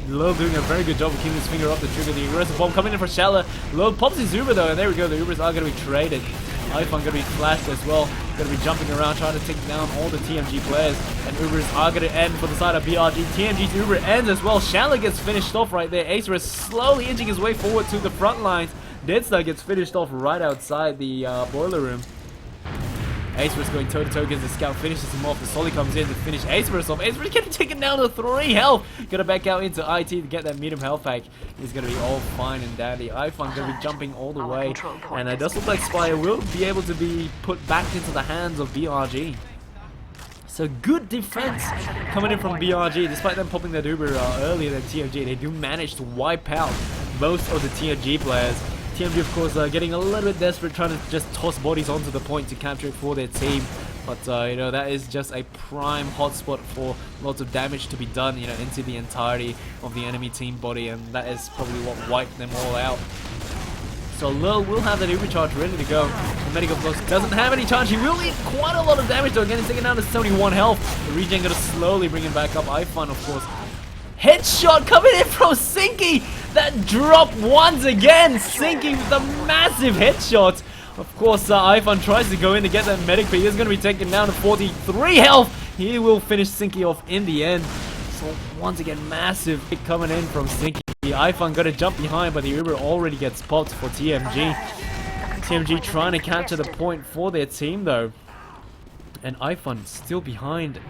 [SPEAKER 2] Low doing a very good job of keeping his finger up the trigger. The aggressive bomb coming in for Shala. Low pops his Uber though, and there we go. The Ubers are going to be traded. iPhone going to be flashed as well. Going to be jumping around trying to take down all the TMG players. And Ubers are going to end for the side of BRG. TMG's Uber ends as well. Shala gets finished off right there. Acer is slowly inching his way forward to the front lines. Deadstar gets finished off right outside the Boiler Room. Acer is going toe-to-toe against the scout, finishes him off. The Solly comes in to finish Acer off. Acer is getting taken down to 3 health. Gonna back out into IT to get that medium health pack. He's gonna be all fine and dandy. iPhone gonna be jumping all the way. And it does look like Spire will be able to be put back into the hands of BRG. So good defense coming in from BRG. Despite them popping that Uber earlier than TMG, they do manage to wipe out most of the TMG players. TMG, of course, getting a little bit desperate, trying to just toss bodies onto the point to capture it for their team. But, that is just a prime hotspot for lots of damage to be done, into the entirety of the enemy team body. And that is probably what wiped them all out. So Lil will have that Uber charge ready to go. The medic, of course, doesn't have any charge. He will eat quite a lot of damage, though. Again, he's taking down to 71 health. The regen going to slowly bring him back up. iPhone, of course,
[SPEAKER 1] Headshot coming in from Sinky. That drop once again. Sinky with a massive headshot. Of course, iFun tries to go in to get that medic, but he is going to be taken down to 43 health. He will finish Sinky off in the end. So once again, massive hit coming in from Sinky. iFun got to jump behind, but the Uber already gets popped for TMG. TMG trying to capture the point for their team though. And iFun still behind.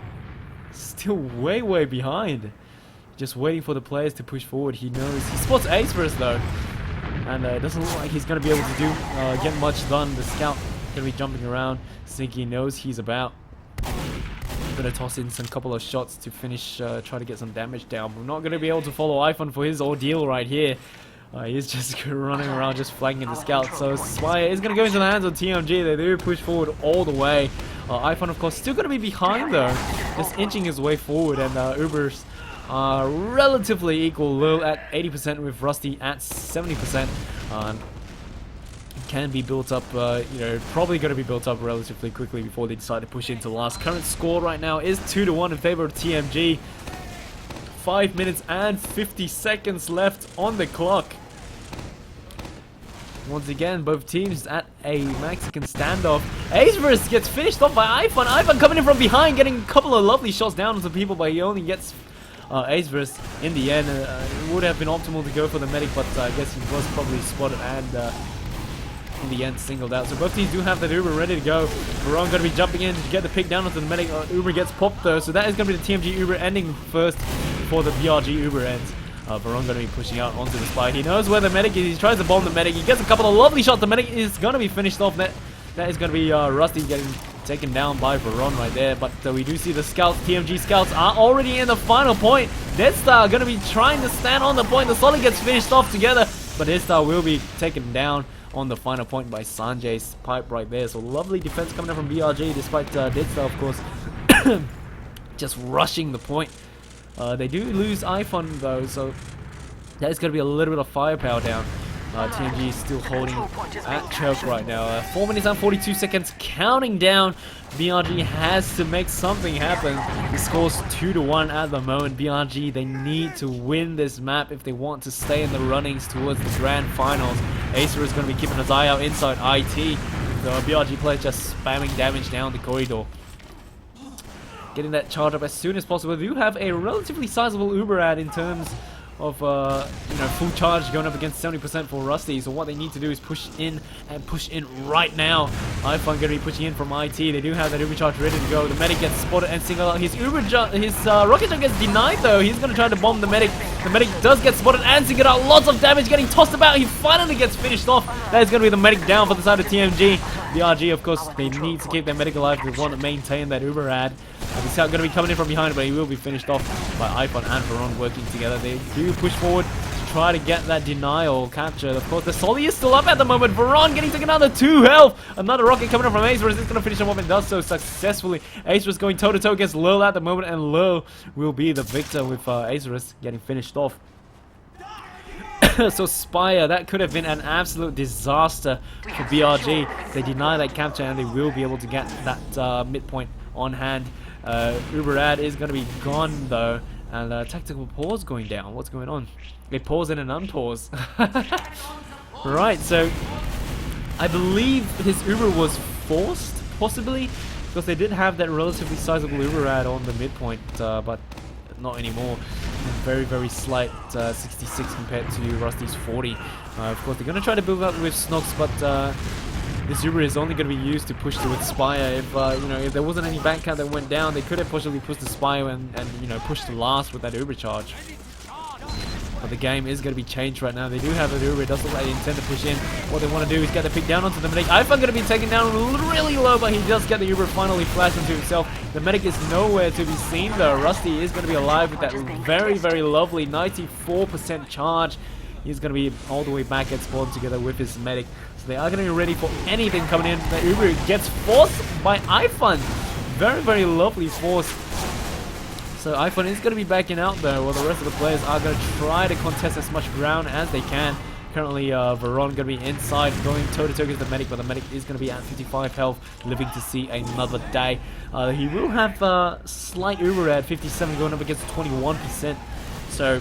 [SPEAKER 1] Still way behind. Just waiting for the players to push forward. He knows. He spots Ace first though. And it doesn't look like he's going to be able to do get much done. The scout going to be jumping around. Sinky knows he's about. Going to toss in some couple of shots to finish, try to get some damage down. We're not going to be able to follow iFun for his ordeal right here. He's just running around, just flagging the scout. So Spire is going to go into the hands of TMG. They do push forward all the way. iFun, of course, still going to be behind though. Just inching his way forward. And Uber's relatively equal. Lil at 80% with Rusty at 70%. Can be built up, you know, probably going to be built up relatively quickly before they decide to push into last. Current score right now is 2-1 in favor of TMG. 5 minutes and 50 seconds left on the clock. Once again, both teams at a Mexican standoff. Aceverse gets finished off by iFun. iFun coming in from behind, getting a couple of lovely shots down onto people, but he only gets Aceverse in the end. It would have been optimal to go for the medic, but I guess he was probably spotted and in the end singled out. So both teams do have that Uber ready to go. Veron going to be jumping in to get the pick down onto the medic. Uber gets popped though, so that is going to be the TMG Uber ending first before the BRG Uber ends. Veron going to be pushing out onto the spy. He knows where the medic is. He tries to bomb the medic. He gets a couple of lovely shots. The medic is going to be finished off. That is going to be Rusty getting taken down by Veron right there. But we do see the scouts, TMG scouts, are already in the final point. Deathstar going to be trying to stand on the point. The Solid gets finished off together, but Deathstar will be taken down on the final point by Sanjay's pipe right there. So lovely defense coming up from BRG, despite Deathstar, of course, just rushing the point. They do lose iFun though, so that is going to be a little bit of firepower down. TMG is still holding at choke right now. 4 minutes and 42 seconds counting down. BRG has to make something happen. The score's 2-1 at the moment. BRG, they need to win this map if they want to stay in the runnings towards the grand finals. Acer is going to be keeping his eye out inside IT. The BRG player just spamming damage down the corridor. Getting that charge up as soon as possible. They do have a relatively sizable Uber ad in terms of you know, full charge going up against 70% for Rusty. So what they need to do is push in and push in right now. iFun going to be pushing in from IT. They do have that Uber charge ready to go. The medic gets spotted and singled out. His rocket jump gets denied though. He's going to try to bomb the medic. The medic does get spotted and singled out. Lots of damage getting tossed about. He finally gets finished off. That is going to be the medic down for the side of TMG. The RG, of course, they need to keep their medic alive. They want to maintain that Uber ad. The scout going to be coming in from behind, but he will be finished off by iFun and Veron working together. They do push forward to try to get that denial capture. Of course, the Solly is still up at the moment. Veron getting taken down to 2 health. Another rocket coming up from Acerus. It's going to finish him off and does so successfully. Acerus going toe-to-toe against Lil at the moment, and Lil will be the victor with Acerus getting finished off. So Spire, that could have been an absolute disaster for BRG. They deny that capture and they will be able to get that midpoint on hand. Uberad is going to be gone though, and tactical pause going down. What's going on? They pause and an unpause. Right, so I believe his Uber was forced, possibly, because they did have that relatively sizable Uberad on the midpoint, but not anymore. Very slight 66 compared to Rusty's 40. Of course, they're going to try to build up with Snox, but this Uber is only going to be used to push towards Spire. If you know, if there wasn't any bank count that went down, they could have possibly pushed the Spire and you know, pushed the last with that Uber charge. But the game is going to be changed right now. They do have an Uber. It does look like they intend to push in. What they want to do is get the pick down onto the medic. iFun going to be taken down really low, but he does get the Uber finally flashed into himself. The medic is nowhere to be seen though. Rusty is going to be alive with that very lovely 94% charge. He's going to be all the way back at spawn together with his medic. So they are going to be ready for anything coming in. The Uber gets forced by iFun. Very lovely force. So iFun is going to be backing out though, while the rest of the players are going to try to contest as much ground as they can. Currently, Veron going to be inside, going toe-to-toe against the medic, but the medic is going to be at 55 health, living to see another day. He will have slight Uber at 57 going up against 21%.
[SPEAKER 2] So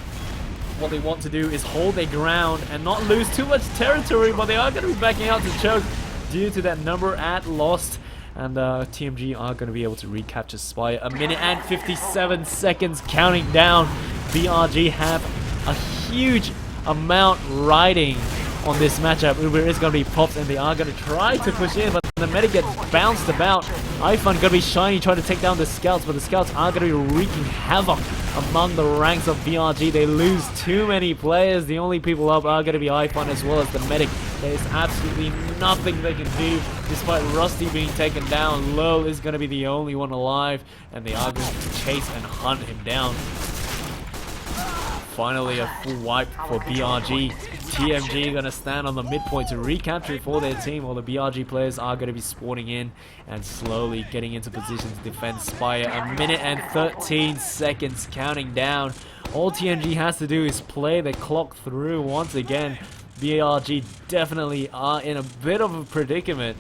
[SPEAKER 2] what they want to do is hold their ground and not lose too much territory, but they are going to be backing out to choke due to that number at lost. And TMG are going to be able to recapture Spire. 1 minute and 57 seconds counting down. BRG have a huge amount riding on this matchup. Uber is going to be popped and they are going to try to push in, but the medic gets bounced about. iFun going to be shiny trying to take down the scouts, but the scouts are going to be wreaking havoc among the ranks of BRG. They lose too many players. The only people up are going to be iFun as well as the medic. There is absolutely nothing they can do despite Rusty being taken down. Lil is going to be the only one alive and they are going to chase and hunt him down. Finally a full wipe for BRG. TMG gonna stand on the midpoint to recapture it for their team, while the BRG players are gonna be spawning in and slowly getting into position to defend Spire. 1 minute and 13 seconds counting down. All TMG has to do is play the clock through once again. BRG definitely are in a bit of a predicament.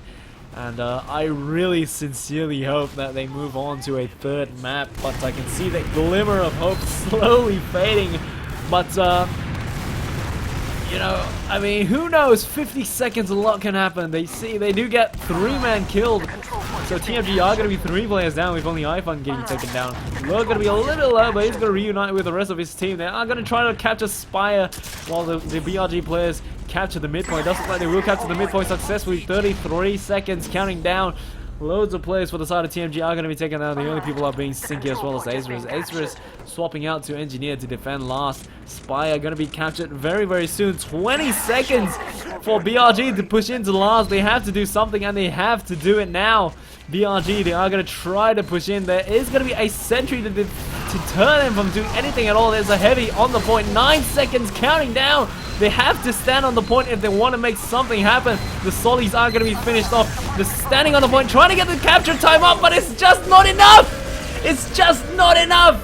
[SPEAKER 2] And I really sincerely hope that they move on to a third map, but I can see that glimmer of hope slowly fading. But, you know, I mean, who knows? 50 seconds, a lot can happen. They do get 3-man killed. So TMG are going to be 3 players down with only iFun getting taken down. Low going to be a little low, but he's going to reunite with the rest of his team. They are going to try to capture Spire while the BRG players capture the midpoint. Doesn't look like they will capture the midpoint successfully. 33 seconds counting down. Loads of players for the side of TMG are going to be taken down. The only people are being Sinky as well as Acerus. Acerus swapping out to Engineer to defend last. Spire going to be captured very, very soon. 20 seconds for BRG to push into last. They have to do something and they have to do it now. BRG, they are going to try to push in. There is going to be a sentry to deter them from doing anything at all. There's a heavy on the point. 9 seconds counting down. They have to stand on the point if they want to make something happen. The Solis are going to be finished off. They're standing on the point, trying to get the capture time up, but it's just not enough. It's just not enough.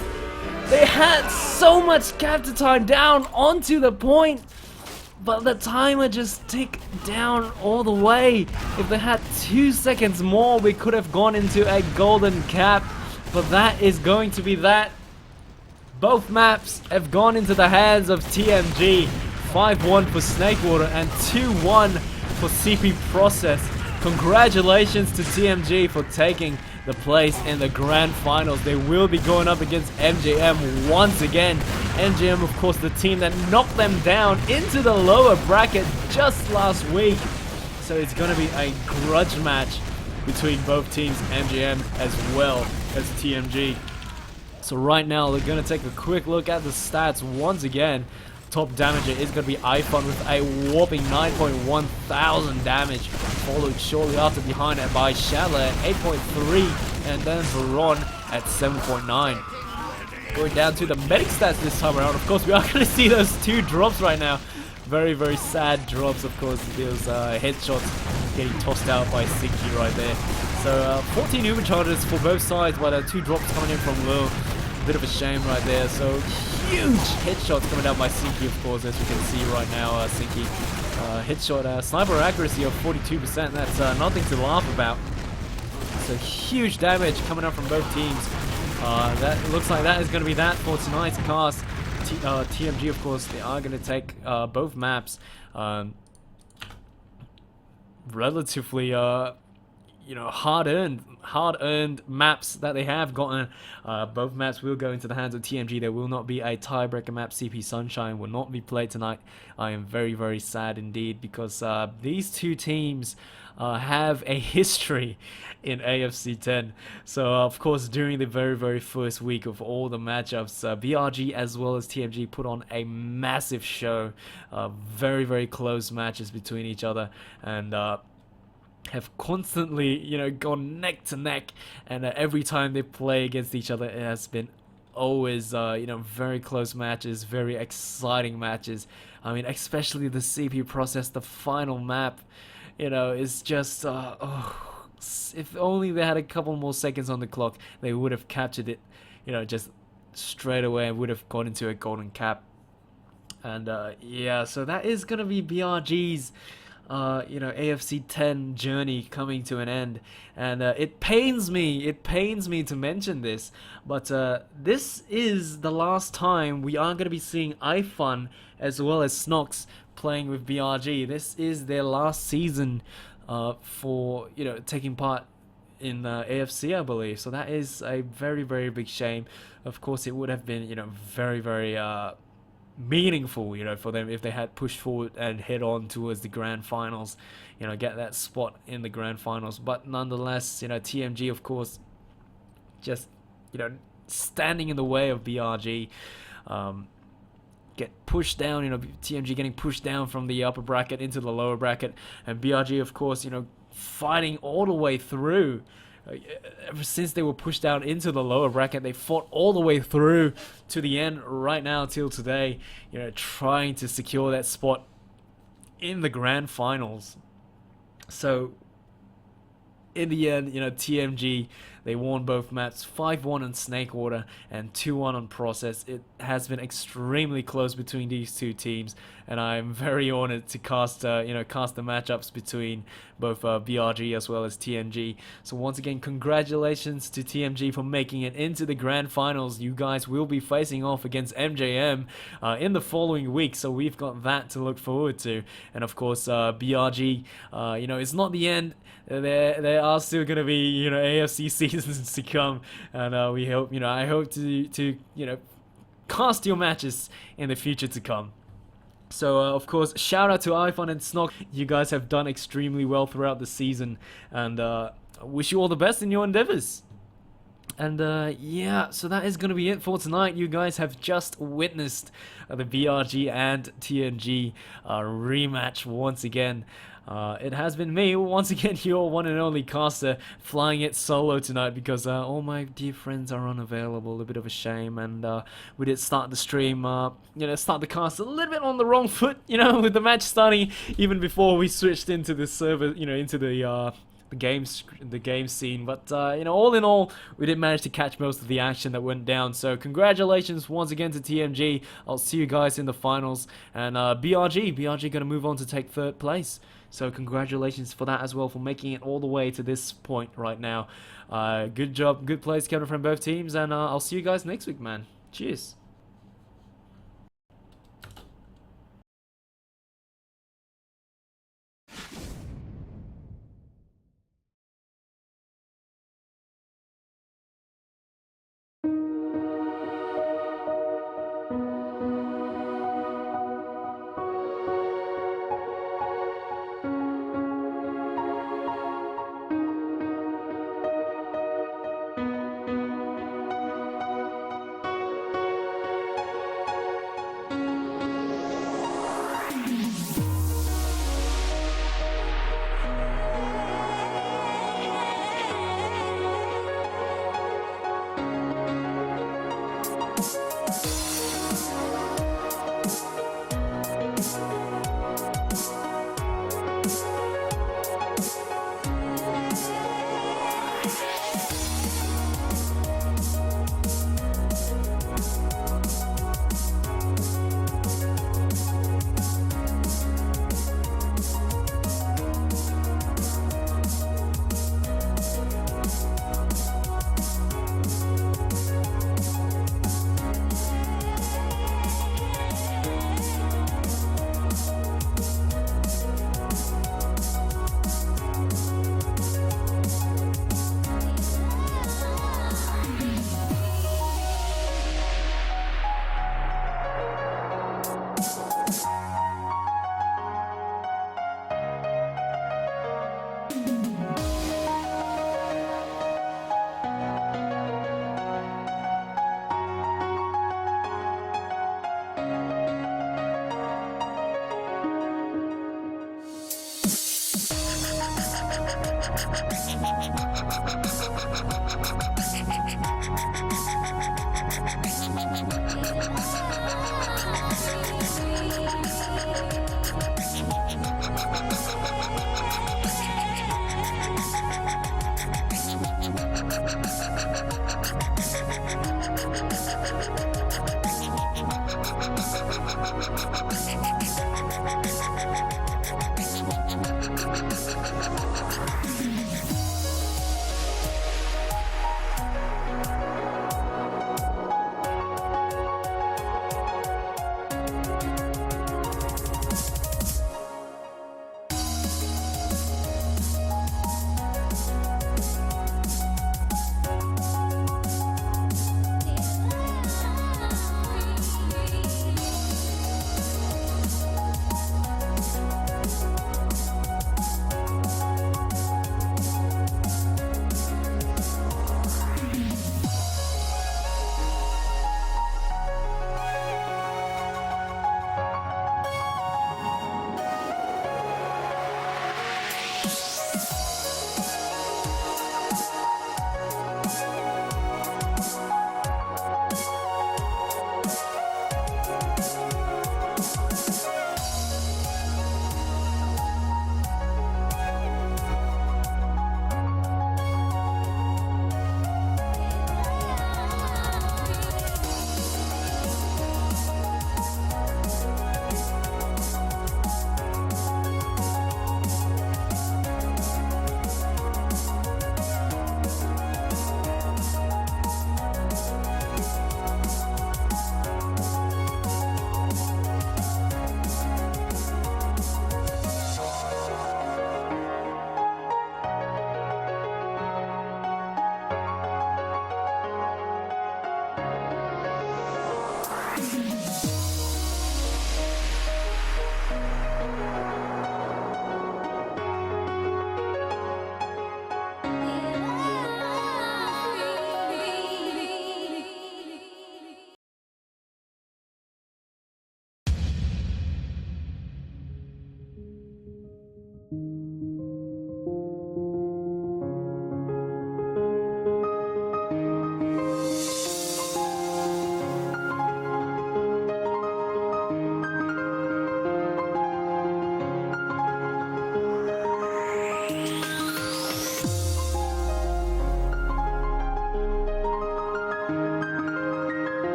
[SPEAKER 2] They had so much capture time down onto the point, but the timer just ticked down all the way. If they had 2 seconds more, we could have gone into a golden cap, but that is going to be that. Both maps have gone into the hands of TMG. 5-1 for Snakewater and 2-1 for CP Process. Congratulations to TMG for taking the place in the grand finals. They will be going up against MJM once again. MJM, of course, the team that knocked them down into the lower bracket just last week. So it's going to be a grudge match between both teams, MJM as well as TMG. So right now, we're going to take a quick look at the stats once again. Top damager is going to be iFun with a whopping 9.1 thousand damage, followed shortly after behind it by Shatler at 8.3 and then Veron at 7.9. Going down to the medic stats this time around, of course we are going to see those 2 drops right now. Very, very sad drops, of course. Those headshots getting tossed out by Sinky right there. So 14 Uber charges for both sides, but 2 drops coming in from Lil. Bit of a shame right there. So huge headshots coming out by Sinky, of course, as you can see right now. Sinky headshot sniper accuracy of 42%. That's nothing to laugh about. So huge damage coming out from both teams. That looks like that is going to be that for tonight's cast. TMG, of course, they are going to take both maps. Relatively you know, hard-earned maps that they have gotten. Both maps will go into the hands of TMG. There will not be a tiebreaker map. CP Sunshine will not be played tonight. I am very, very sad indeed, because these 2 teams have a history in AFC 10. So of course, during the very, very first week of all the matchups, BRG as well as TMG put on a massive show. Very, very close matches between each other, and have constantly, you know, gone neck to neck, and every time they play against each other, it has been always, you know, very close matches, very exciting matches. I mean, especially the CP Process, the final map, you know, is just, if only they had a couple more seconds on the clock, they would have captured it, you know, just straight away, and would have gone into a golden cap. And yeah, so that is gonna be BRG's
[SPEAKER 1] AFC 10 journey coming to an end, and it pains me to mention this, but this is the last time we are going to be seeing iFun as well as Snox playing with BRG. This is their last season for taking part in AFC, I believe. So that is a very, very big shame. Of course, it would have been very, very meaningful, for them if they had pushed forward and head on towards the grand finals, get that spot in the grand finals. But nonetheless, TMG, of course, just standing in the way of BRG, get pushed down, TMG getting pushed down from the upper bracket into the lower bracket, and BRG, of course, fighting all the way through. Ever since they were pushed down into the lower bracket, they fought all the way through to the end right now till today, trying to secure that spot in the grand finals. So in the end, TMG, they won both maps, 5-1 on Snakewater and 2-1 on Process. It has been extremely close between these two teams, and I'm very honored to cast the matchups between both BRG as well as TMG. So once again, congratulations to TMG for making it into the grand finals. You guys will be facing off against MJM in the following week, so we've got that to look forward to. And of course, BRG, it's not the end. There are still going to be AFC seasons to come, and we hope I hope to cast your matches in the future to come. So of course, shout out to iFun and Snog. You guys have done extremely well throughout the season, and I wish you all the best in your endeavors. And yeah, so that is going to be it for tonight. You guys have just witnessed the BRG and TMG rematch once again. It has been me, once again, your one and only caster, flying it solo tonight because all my dear friends are unavailable. A bit of a shame, and we did start the stream, start the cast a little bit on the wrong foot, with the match starting even before we switched into the server, into the game scene. But all in all, we did manage to catch most of the action that went down. So congratulations once again to TMG. I'll see you guys in the finals, and BRG gonna move on to take third place. So congratulations for that as well, for making it all the way to this point right now. Good job, good plays coming from both teams, and I'll see you guys next week, man. Cheers.